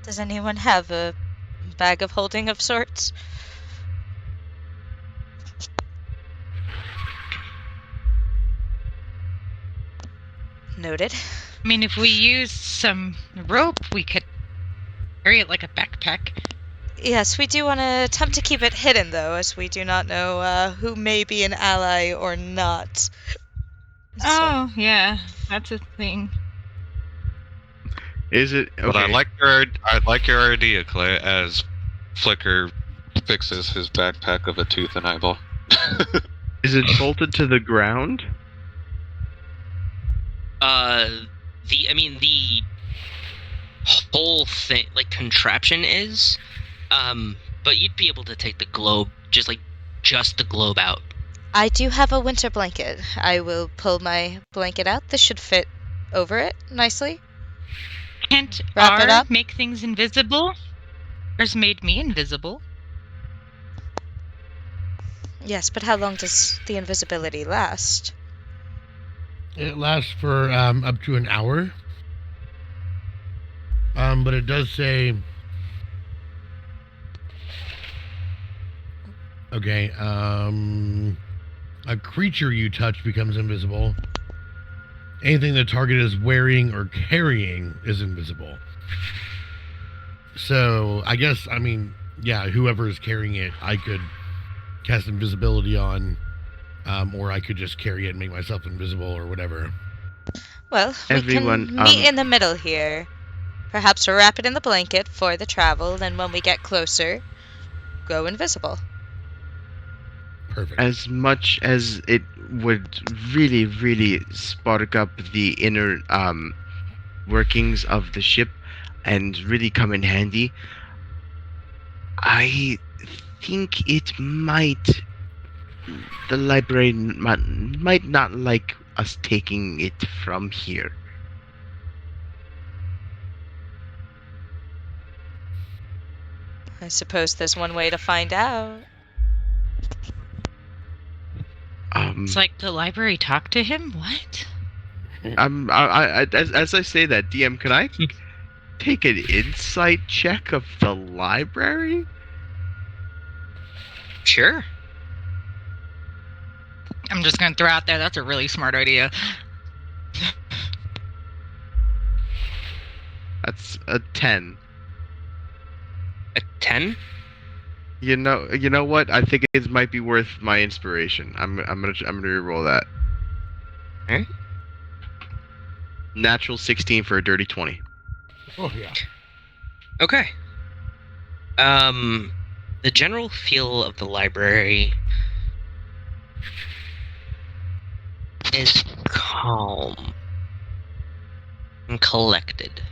Does anyone have a bag of holding of sorts? Noted. I mean, if we use some rope, we could carry it like a backpack. Yes, we do want to attempt to keep it hidden, though, as we do not know who may be an ally or not. So- Oh, yeah, that's a thing. Is it okay? But I like your idea, Clay, as Flicker fixes his backpack of a tooth and eyeball. Is it bolted to the ground? The whole thing, like, contraption is, but you'd be able to take the globe, just the globe out. I do have a winter blanket. I will pull my blanket out. This should fit over it nicely. Can't Wrap it R up? make things invisible? R's made me invisible. Yes, but how long does the invisibility last? It lasts for up to an hour. But it does say. Okay. A creature you touch becomes invisible. Anything the target is wearing or carrying is invisible. So I guess, I mean, yeah, whoever is carrying it, I could cast invisibility on, or I could just carry it and make myself invisible or whatever. Well, we Everyone, can meet in the middle here. Perhaps wrap it in the blanket for the travel, and when we get closer, go invisible. Perfect. as much as it would really, really spark up the inner workings of the ship and really come in handy, I think it might. The library might not like us taking it from here. I suppose there's one way to find out. It's like the library talked to him? What? As I say that, DM, can I take an insight check of the library? Sure. I'm just gonna throw out there, that's a really smart idea. That's a 10. A 10? You know what? I think it might be worth my inspiration. I'm gonna reroll that. Alright. Natural 16 for a dirty 20. Oh, yeah. Okay. The general feel of the library is calm and collected.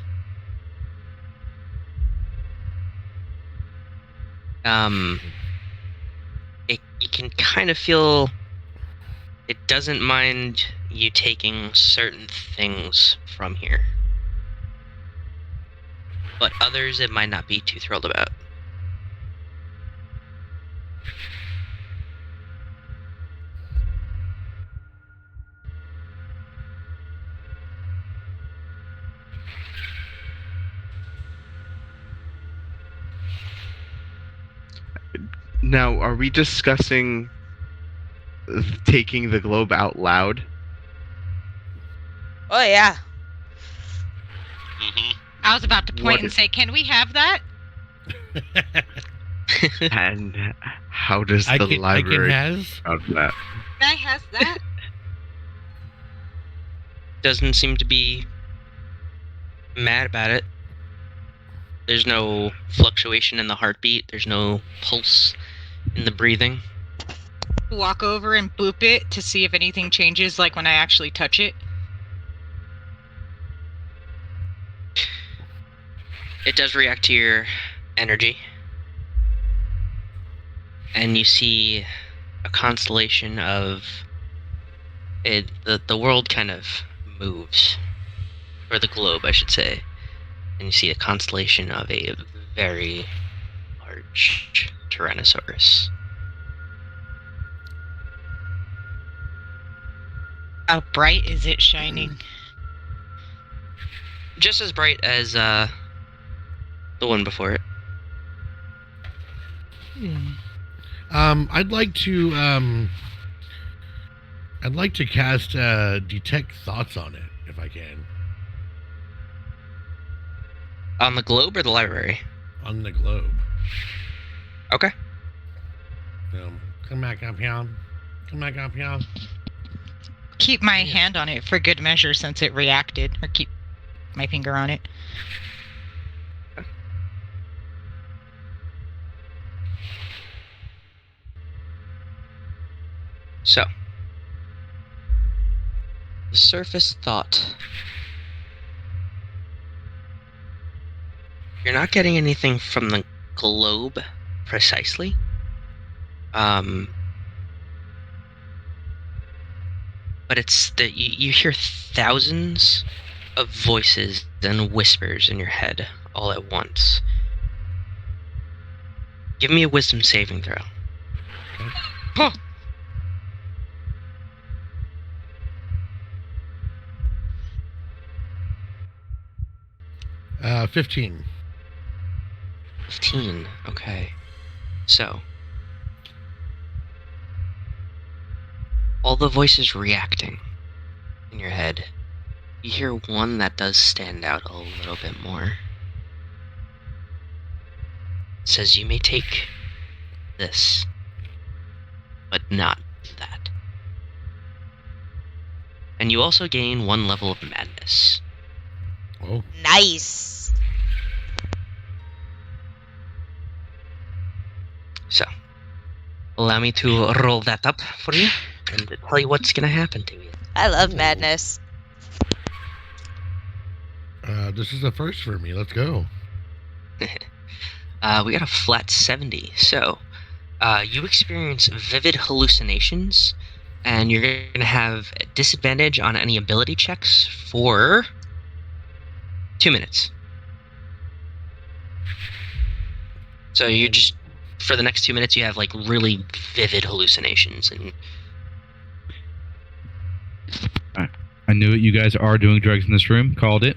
You can kind of feel it doesn't mind you taking certain things from here, but others it might not be too thrilled about. Now, are we discussing taking the globe out loud? Oh, yeah. I was about to point What and is- say, can we have that? And how does the I can library has. of that? Can I have that? Doesn't seem to be mad about it. There's no fluctuation in the heartbeat. There's no pulse in the breathing. Walk over and boop it to see if anything changes, like when I actually touch it. It does react to your energy. And you see a constellation of it. The world kind of moves, or the globe, I should say. And you see a constellation of a very large Tyrannosaurus. How bright is it shining? Just as bright as the one before it. I'd like to cast detect thoughts on it if I can. On the globe or the library? On the globe. Okay. Come back up here. Come back up here. Keep my hand on it for good measure since it reacted, or keep my finger on it. So, the surface thought. You're not getting anything from the globe precisely. But it's that you hear thousands of voices and whispers in your head all at once. Give me a wisdom saving throw. Okay. 15. 15. Okay. So, all the voices reacting in your head, you hear one that does stand out a little bit more. It says you may take this, but not that. And you also gain 1 level of madness. Oh, Nice. So, allow me to roll that up for you and tell you what's going to happen to you. I love Ooh. madness. This is a first for me. Let's go. We got a flat 70. So, you experience vivid hallucinations, and you're going to have a disadvantage on any ability checks for 2 minutes. So you're just, for the next 2 minutes, you have like really vivid hallucinations. And I knew it. You guys are doing drugs in this room. Called it.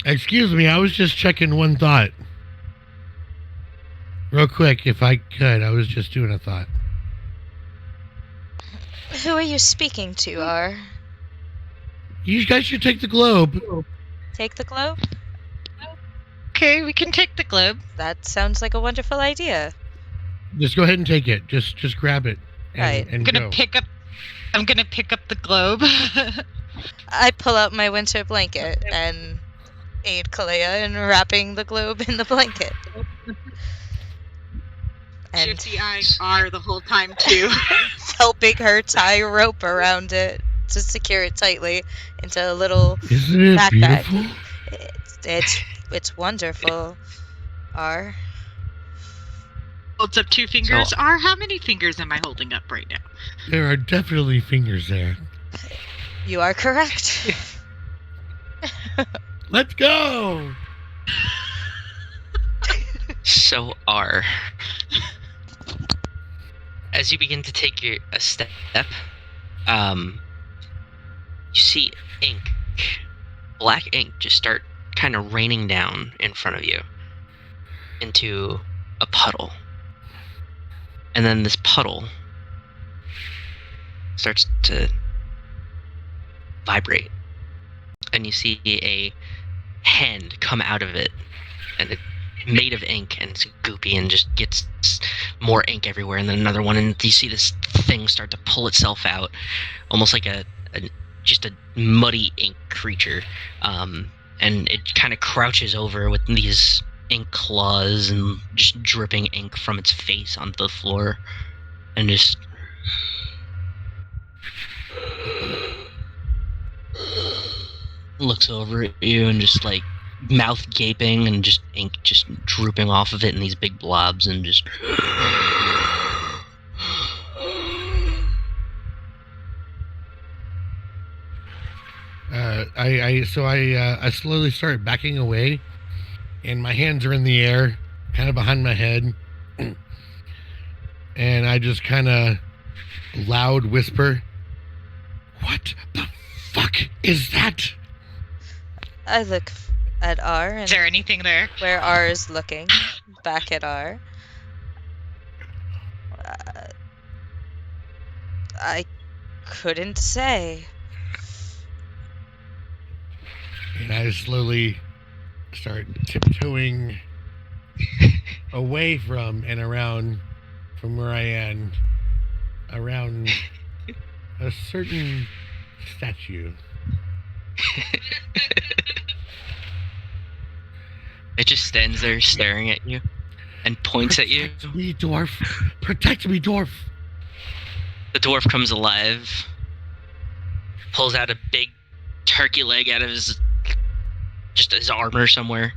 Excuse me, I was just checking one thought. Real quick, if I could. I was just doing a thought. Who are you speaking to, R? You guys should take the globe. Take the globe? Okay, we can take the globe. That sounds like a wonderful idea. Just go ahead and take it. Just grab it. And, Right. And I'm gonna pick up the globe. I pull out my winter blanket and aid Calaia in wrapping the globe in the blanket. And Shifty eyes are the whole time too. helping her tie rope around it to secure it tightly into a little Isn't it backpack. beautiful? It's wonderful. R. Holds up 2 fingers. R, how many fingers am I holding up right now? There are definitely fingers there. You are correct. Let's go! so R. As you begin to take a step, you see ink, black ink, just start kind of raining down in front of you into a puddle. And then this puddle starts to vibrate. And you see a hand come out of it, and it's made of ink, and it's goopy and just gets more ink everywhere, and then another one, and you see this thing start to pull itself out, almost like just a muddy ink creature, and it kind of crouches over with these ink claws and just dripping ink from its face onto the floor, and just looks over at you and just like mouth gaping and just ink just drooping off of it in these big blobs and just I slowly start backing away, and my hands are in the air, kind of behind my head, and I just kind of loud whisper, "What the fuck is that?" I look at R, and Is there anything there? where R is looking back at R. I couldn't say. And I slowly start tiptoeing away from and around from where I am, around a certain statue. it just stands there staring at you and points at you. Protect me, dwarf! Protect me, dwarf! The dwarf comes alive, pulls out a big turkey leg out of his armor somewhere.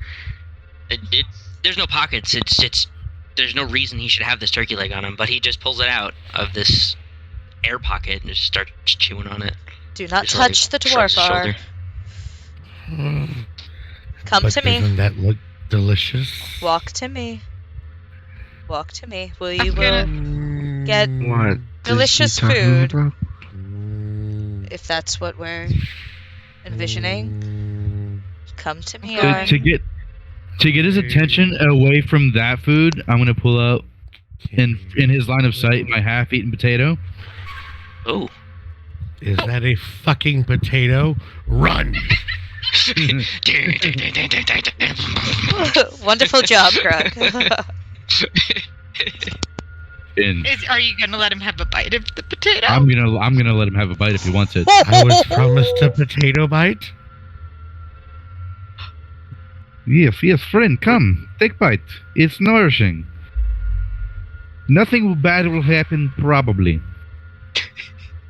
There's no pockets. There's no reason he should have this turkey leg on him, but he just pulls it out of this air pocket and just starts chewing on it. Do not Just like touch the shrugs dwarf his R. shoulder. Come But to me. doesn't that look delicious? Walk to me. Walk to me. I'm You gonna- will get What? delicious is he talking food. about? if that's what we're envisioning. Come to me, To, R. to get his attention away from that food, I'm gonna pull out in his line of sight my half-eaten potato. Oh. Is that a fucking potato? Run! Wonderful job, Grug. Are you gonna let him have a bite of the potato? I'm gonna let him have a bite if he wants it. I was promised a potato bite. Yes, friend, come, take bite. It's nourishing. Nothing bad will happen, probably.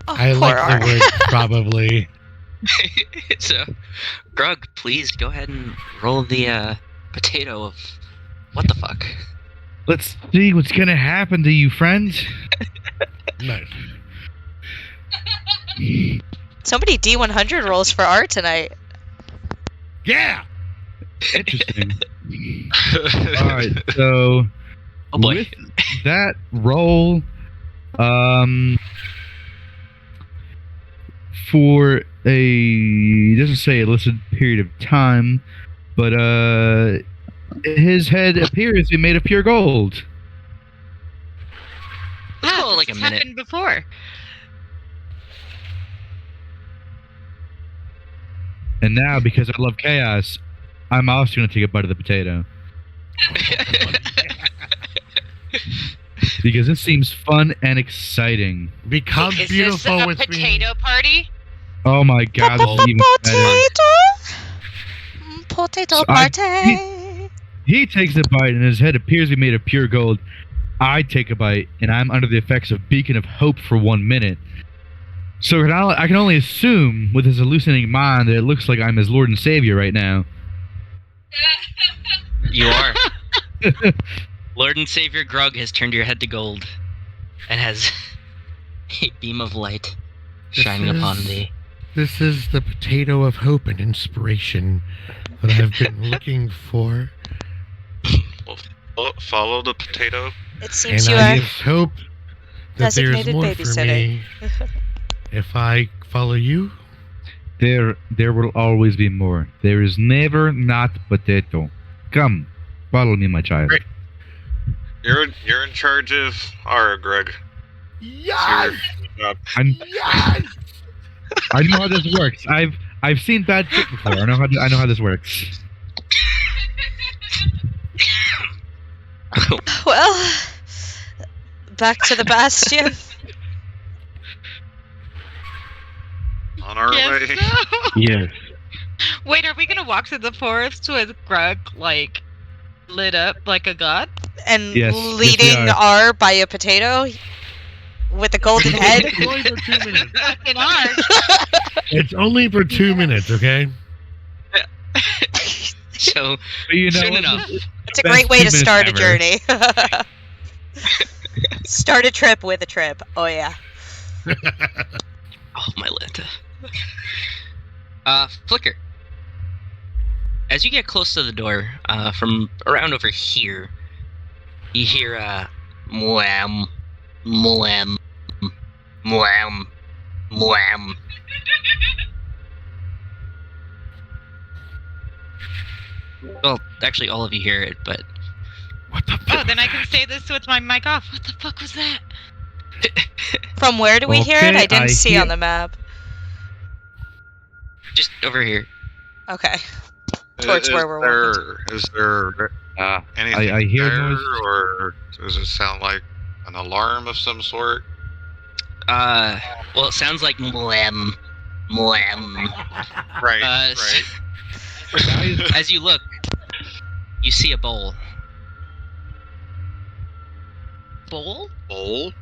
Oh, I poor like R. the word probably. So, Grug, please go ahead and roll the potato of what the fuck. Let's see what's gonna happen to you, friend. Nice. So many D100 rolls for R tonight. Yeah! Interesting. Alright, so Oh boy. with that roll, for it doesn't say a listed period of time, but his head appears to be made of pure gold. Oh, like a It's minute. happened before. And now, because I love chaos, I'm also going to take a bite of the potato. Because this seems fun and exciting. Become Is beautiful this a with potato party? Oh my god, this is even better. Potato So party. He takes a bite and his head appears to be made of pure gold. I take a bite and I'm under the effects of Beacon of Hope for 1 minute. So I can only assume with his hallucinating mind that it looks like I'm his Lord and Savior right now. You are. Lord and Savior Grug has turned your head to gold and has a beam of light shining upon thee. This is the potato of hope and inspiration that I've been looking for. Follow the potato. It seems And you I are just hope that there's designated more for me babysitting. if I follow you. There will always be more. There is never not potato. Come, follow me, my child. Great. You're in charge of Greg. Yes! I know how this works. I've seen bad shit before. I know how this works. Well, back to the bastion. On our way. Yes, so. Yes. Wait, are we gonna walk through the forest with Grug, like, lit up like a god? And Yes, leading we R by a potato with a golden head. It's only for 2 minutes. Fucking hard. It's only for 2 minutes, okay? So, But you know, soon enough. It's a Best great way 2 to minutes start a ever. journey. Start a trip with a trip. Oh yeah. Oh, my Lanta. Flicker. As you get close to the door, from around over here, you hear, mwam, mwam, mwam, mwam. Well, actually, all of you hear it, but What the fuck? Oh, then I can say this with my mic off. What the fuck was that? From where do we hear it? Okay, I didn't I see hear- on the map. just over here. Okay. Towards where we're walking. Is there anything I hear there, noise. or does it sound like an alarm of some sort? Well, it sounds like mwam, mwam. Right, Right. right. As you look, you see a bowl. Bowl? Bowl?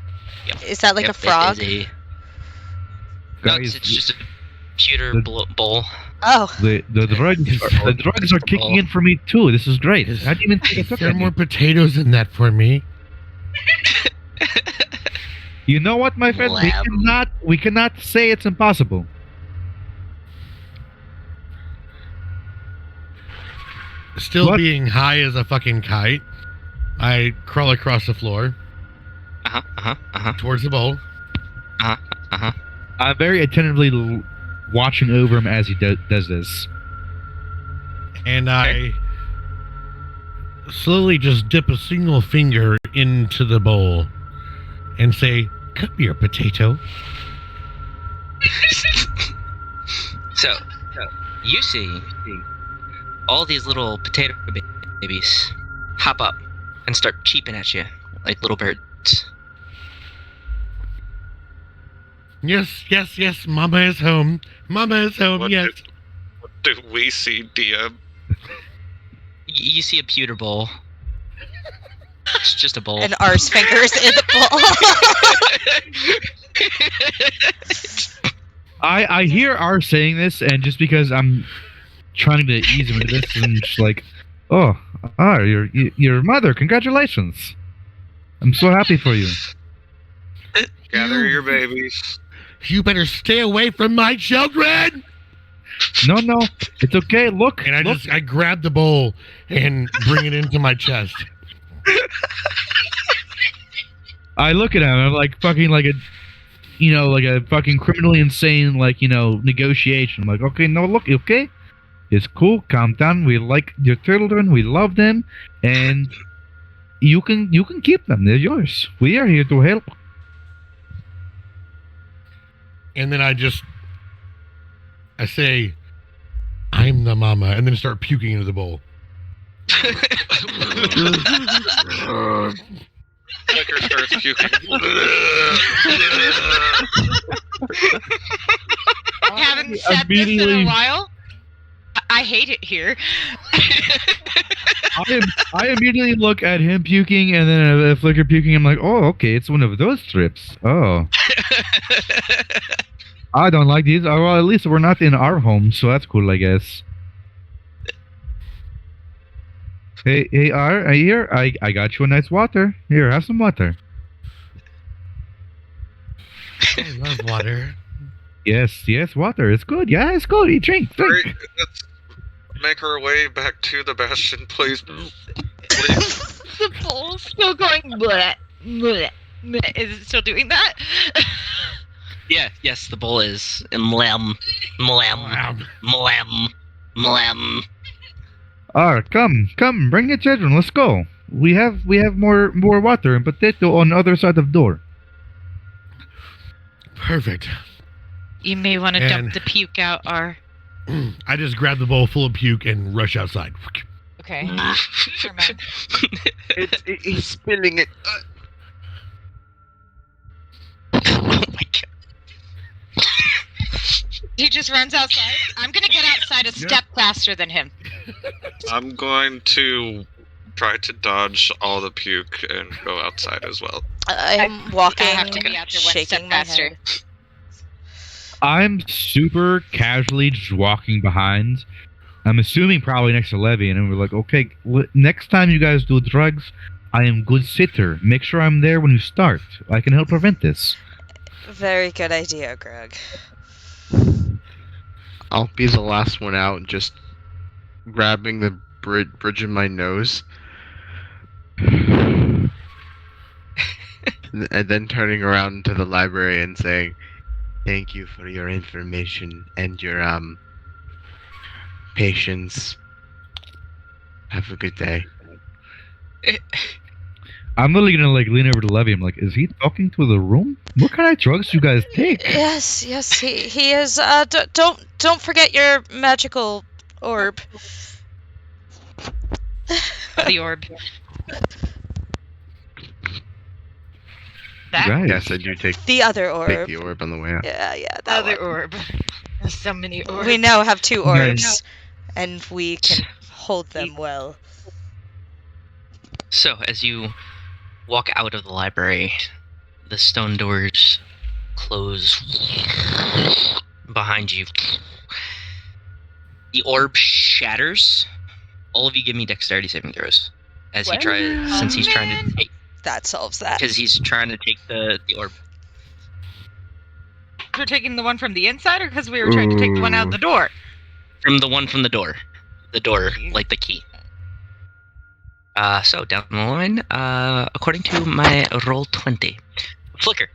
Is that like Yep, a frog? It is no, Guys, it's just a pewter bowl. Oh. the drugs are kicking in for me too. This is great. I didn't even think Is it there took more potatoes in that for me? You know what, my friend? Wow. We cannot say it's impossible. Still What? being high as a fucking kite, I crawl across the floor towards the bowl. I'm very attentively watching over him as he does this. And I slowly just dip a single finger into the bowl and say, "Come here, potato." So, you see all these little potato babies hop up and start cheeping at you like little birds. Yes, yes, yes, Mama is home. Mama is home, What yes. What do we see, DM? You see a pewter bowl. It's just a bowl. And R's fingers in the bowl. I hear R saying this, and just because I'm trying to ease him into this, and just like, oh, R, your mother, congratulations! I'm so happy for you. Gather your babies. You better stay away from my children! No, it's okay. Look, And look. I grab the bowl and bring it into my chest. I look at him. I'm like fucking like a, like a fucking criminally insane negotiation. I'm like, okay, no, look, okay, it's cool. Calm down. We like your children. We love them, and you can keep them. They're yours. We are here to help. And then I say, "I'm the mama," and then start puking into the bowl. Liquor starts puking. Haven't said this in a while. I hate it here. I immediately look at him puking, and then a Flicker puking. I'm like, oh, okay, it's one of those trips. Oh, I don't like these. Oh, well, at least we're not in our home, so that's cool, I guess. Hey, R, here, I got you a nice water. Here, have some water. I love water. Yes, water. It's good. Yeah, it's good. You drink. Great. Let's make our way back to the bastion, please. Please. The bowl's still going bleh, bleh, bleh. Is it still doing that? Yes, the bowl is mlem. R, come, bring the children. Let's go. We have more water and potato on the other side of the door. Perfect. You may want to And- dump the puke out, R. I just grab the bowl full of puke and rush outside. Okay. Never mind. He's spilling it. Oh my god. He just runs outside. I'm gonna get outside a step faster than him. I'm going to try to dodge all the puke and go outside as well. I'm walking, I have to be out there one shaking step my faster. head. I'm super casually just walking behind. I'm assuming probably next to Levi, and we're like, okay, next time you guys do drugs, I am good sitter. Make sure I'm there when you start. I can help prevent this. Very good idea, Grug. I'll be the last one out, just grabbing the bridge of my nose. And then turning around to the library and saying, "Thank you for your information and your patience. Have a good day." I'm literally gonna lean over to Levi. I'm like, is he talking to the room? What kind of drugs do you guys take? Yes, he is. Don't forget your magical orb. The orb. That Guys, Yes, I do take The other orb. the orb on the way out. Yeah, that other one. orb. There's so many orbs. We now have 2 Nice. orbs, and we can hold them well. So, as you walk out of the library, the stone doors close behind you. The orb shatters. All of you give me dexterity saving throws. As he What? tries, since he's trying to take, That solves that. because he's trying to take the orb. We're taking the one from the inside, or because we were trying to take the one out the door? From the one from the door. The door, like the key. So down the line, according to my roll 20, Flicker.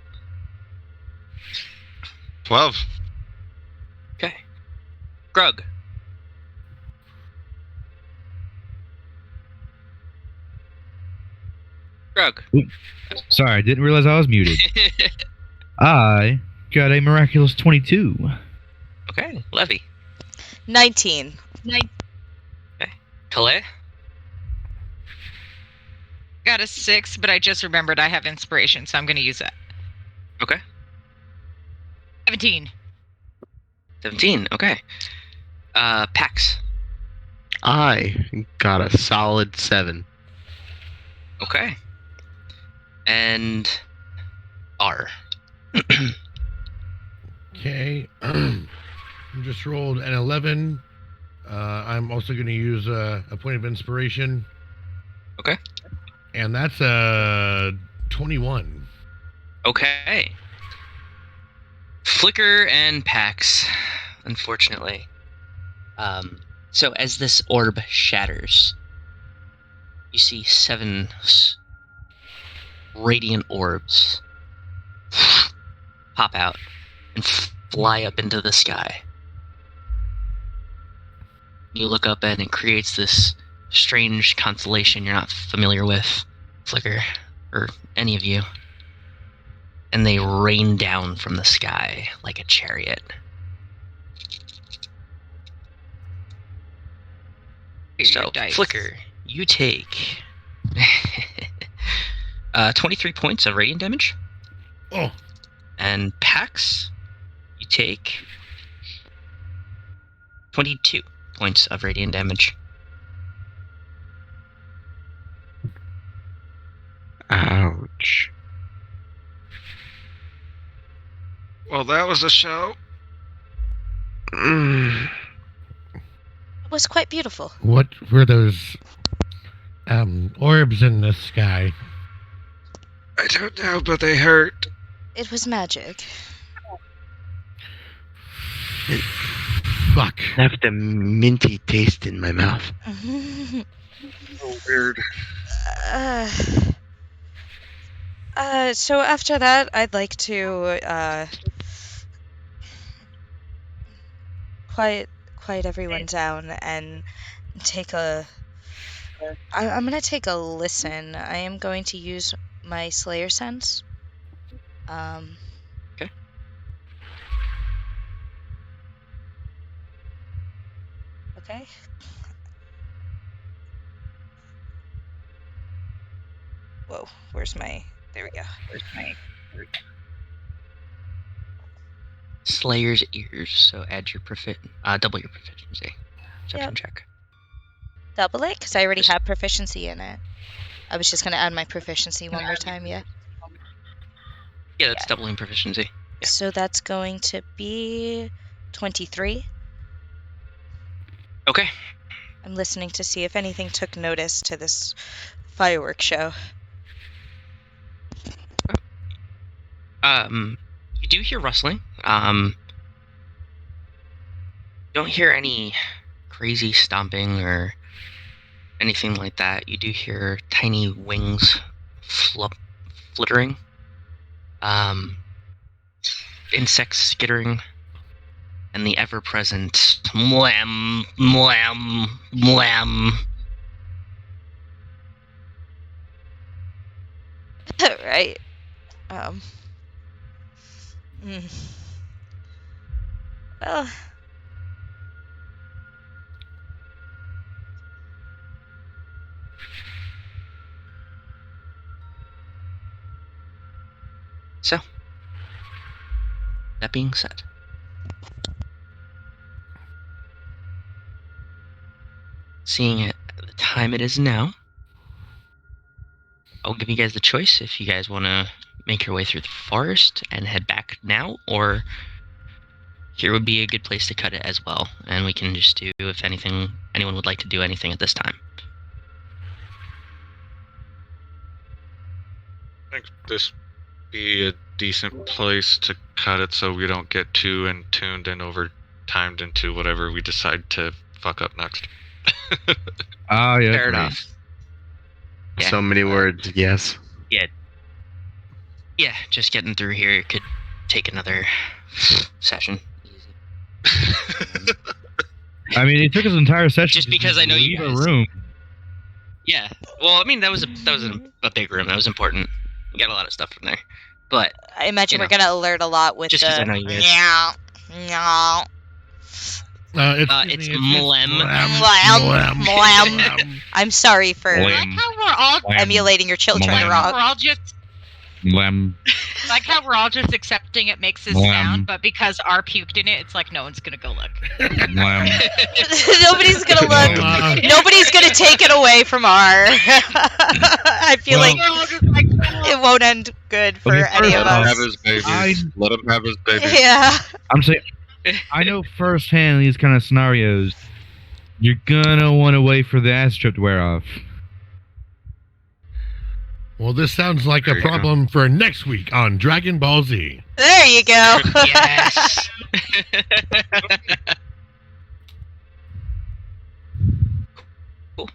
12. Okay. Grug. Grug. Sorry, I didn't realize I was muted. I got a miraculous 22. Okay. Levi. 19. Calaia. Got a 6, but I just remembered I have inspiration, so I'm going to use that. Okay. 17. 17. Okay. Pax. I got a solid 7. Okay. And R. Okay. I just rolled an 11. I'm also going to use a point of inspiration. Okay. And that's a 21. Okay. Flicker and Pax, unfortunately. So as this orb shatters, you see 7 radiant orbs pop out and fly up into the sky. You look up and it creates this strange constellation you're not familiar with, Flicker, or any of you. And they rain down from the sky like a chariot. So, Flicker, you take 23 points of radiant damage. Oh. And Pax, you take 22 points of radiant damage. Ouch. Well, that was a show. Mm. It was quite beautiful. What were those orbs in the sky? I don't know, but they hurt. It was magic. Fuck. Left a minty taste in my mouth. Oh, weird. So after that, I'd like to quiet everyone down and take a. I'm gonna take a listen. I am going to use my Slayer sense. Okay. Okay. Whoa, where's my... There we go. Slayer's ears, so add your double your proficiency. Perception Yep. check. Double it? Because I already have proficiency in it. I was just going to add my proficiency one more time, yeah? Yeah, that's doubling proficiency. Yeah. So that's going to be 23. Okay. I'm listening to see if anything took notice to this fireworks show. You do hear rustling. Don't hear any crazy stomping or anything like that. You do hear tiny wings flittering. Insects skittering. And the ever-present mwam, mwam, mwam. Right. Well... So, that being said, seeing it at the time it is now, I'll give you guys the choice if you guys want to make your way through the forest and head back now, or here would be a good place to cut it as well, and we can just do, if anyone would like to do anything at this time. I think this be a decent place to cut it so we don't get too tuned and over-timed into whatever we decide to fuck up next. Ah, yeah. Fair nah. enough. Yeah. So many words. Yes. Yeah, just getting through here could take another session. I mean, it took us an entire session Just because I know you leave a guys. room. Yeah. Well, I mean, that was a big room. That was important. We got a lot of stuff from there. But I imagine You we're gonna alert a lot with just because I the know you guys. meow, meow. It's Mlem. Mlem. I'm sorry for I like how we're all emulating your children Mlem. wrong. we're all just Lem. like how we're all just accepting it makes us sound, but because R puked in it, it's like no one's gonna go look. Lem. Nobody's gonna look. Nobody's gonna take it away from R. I feel Well- like We're all just like, it won't end good for Okay, any of first off, Let him have us. his babies. I- Let him have his babies. Yeah. I'm saying, I know firsthand these kind of scenarios. You're gonna want to wait for the ass strip to wear off. Well, this sounds like There a you go. problem for next week on Dragon Ball Z. There you go. Yes. Cool.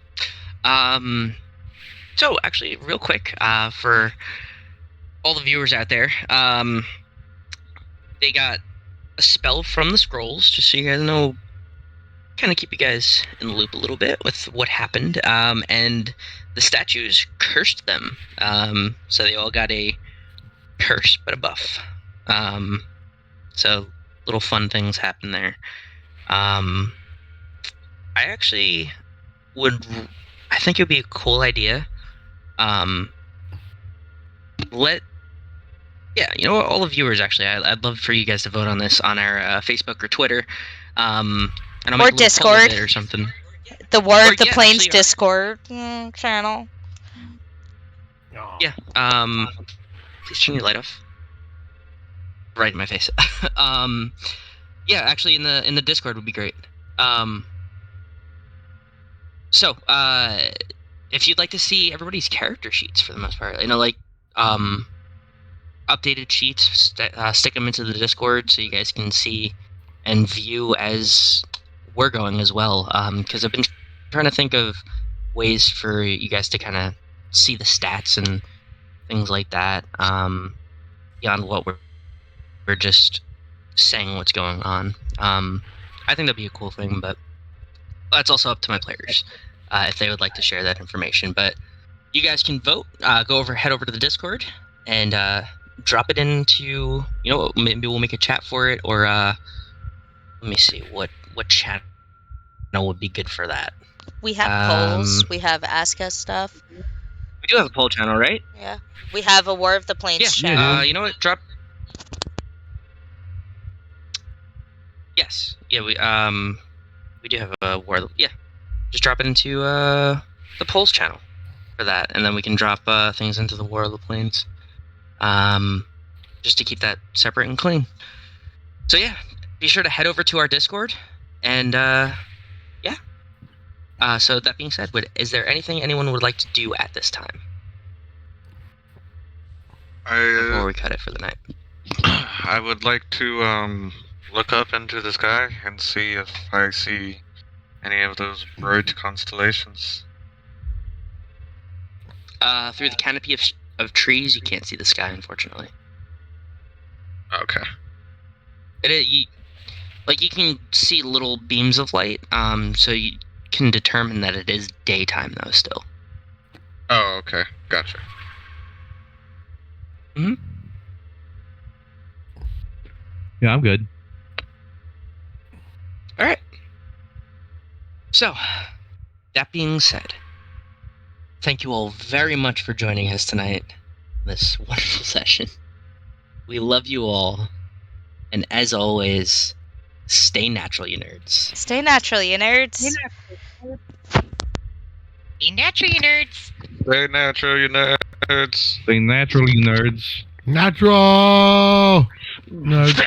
So actually, real quick, for all the viewers out there, they got a spell from the scrolls, just so you guys know, kind of keep you guys in the loop a little bit with what happened. And the statues cursed them, so they all got a curse, but a buff. So little fun things happen there. I actually I think it would be a cool idea. You know what, all the viewers actually, I'd love for you guys to vote on this on our Facebook or Twitter, and I'll Or make a little poll of Discord. it or something. The War Or, of the yeah, Plains actually, Discord channel. Yeah. Please turn your light off. Right in my face. Yeah, actually, in the Discord would be great. So, if you'd like to see everybody's character sheets for the most part, updated sheets, stick them into the Discord so you guys can see and view as we're going as well. Because I've been trying to think of ways for you guys to kind of see the stats and things like that, beyond what we're just saying what's going on. I think that'd be a cool thing, but that's also up to my players if they would like to share that information. But you guys can vote. Head over to the Discord and drop it into, maybe we'll make a chat for it, or let me see what channel would be good for that. We have polls. We have Ask Us stuff. We do have a poll channel, right? Yeah. We have a War of the Plains Yeah. channel. You know what? Drop. Yes. Yeah. We do have a war. Yeah. Just drop it into the polls channel for that, and then we can drop things into the War of the Plains. Just to keep that separate and clean. So yeah, be sure to head over to our Discord, and so that being said, is there anything anyone would like to do at this time before we cut it for the night? I would like to look up into the sky and see if I see any of those bright constellations. Through the canopy of trees, you can't see the sky, unfortunately. Okay. You can see little beams of light, so you can determine that it is daytime though still. Oh, okay. Gotcha. Yeah, I'm good. All right. So, that being said, thank you all very much for joining us tonight. This wonderful session. We love you all, and as always, stay natural, you nerds. Stay natural, you nerds. be natural, you nerds. Stay natural, you nerds. Stay natural, you nerds. Natural! Nerds.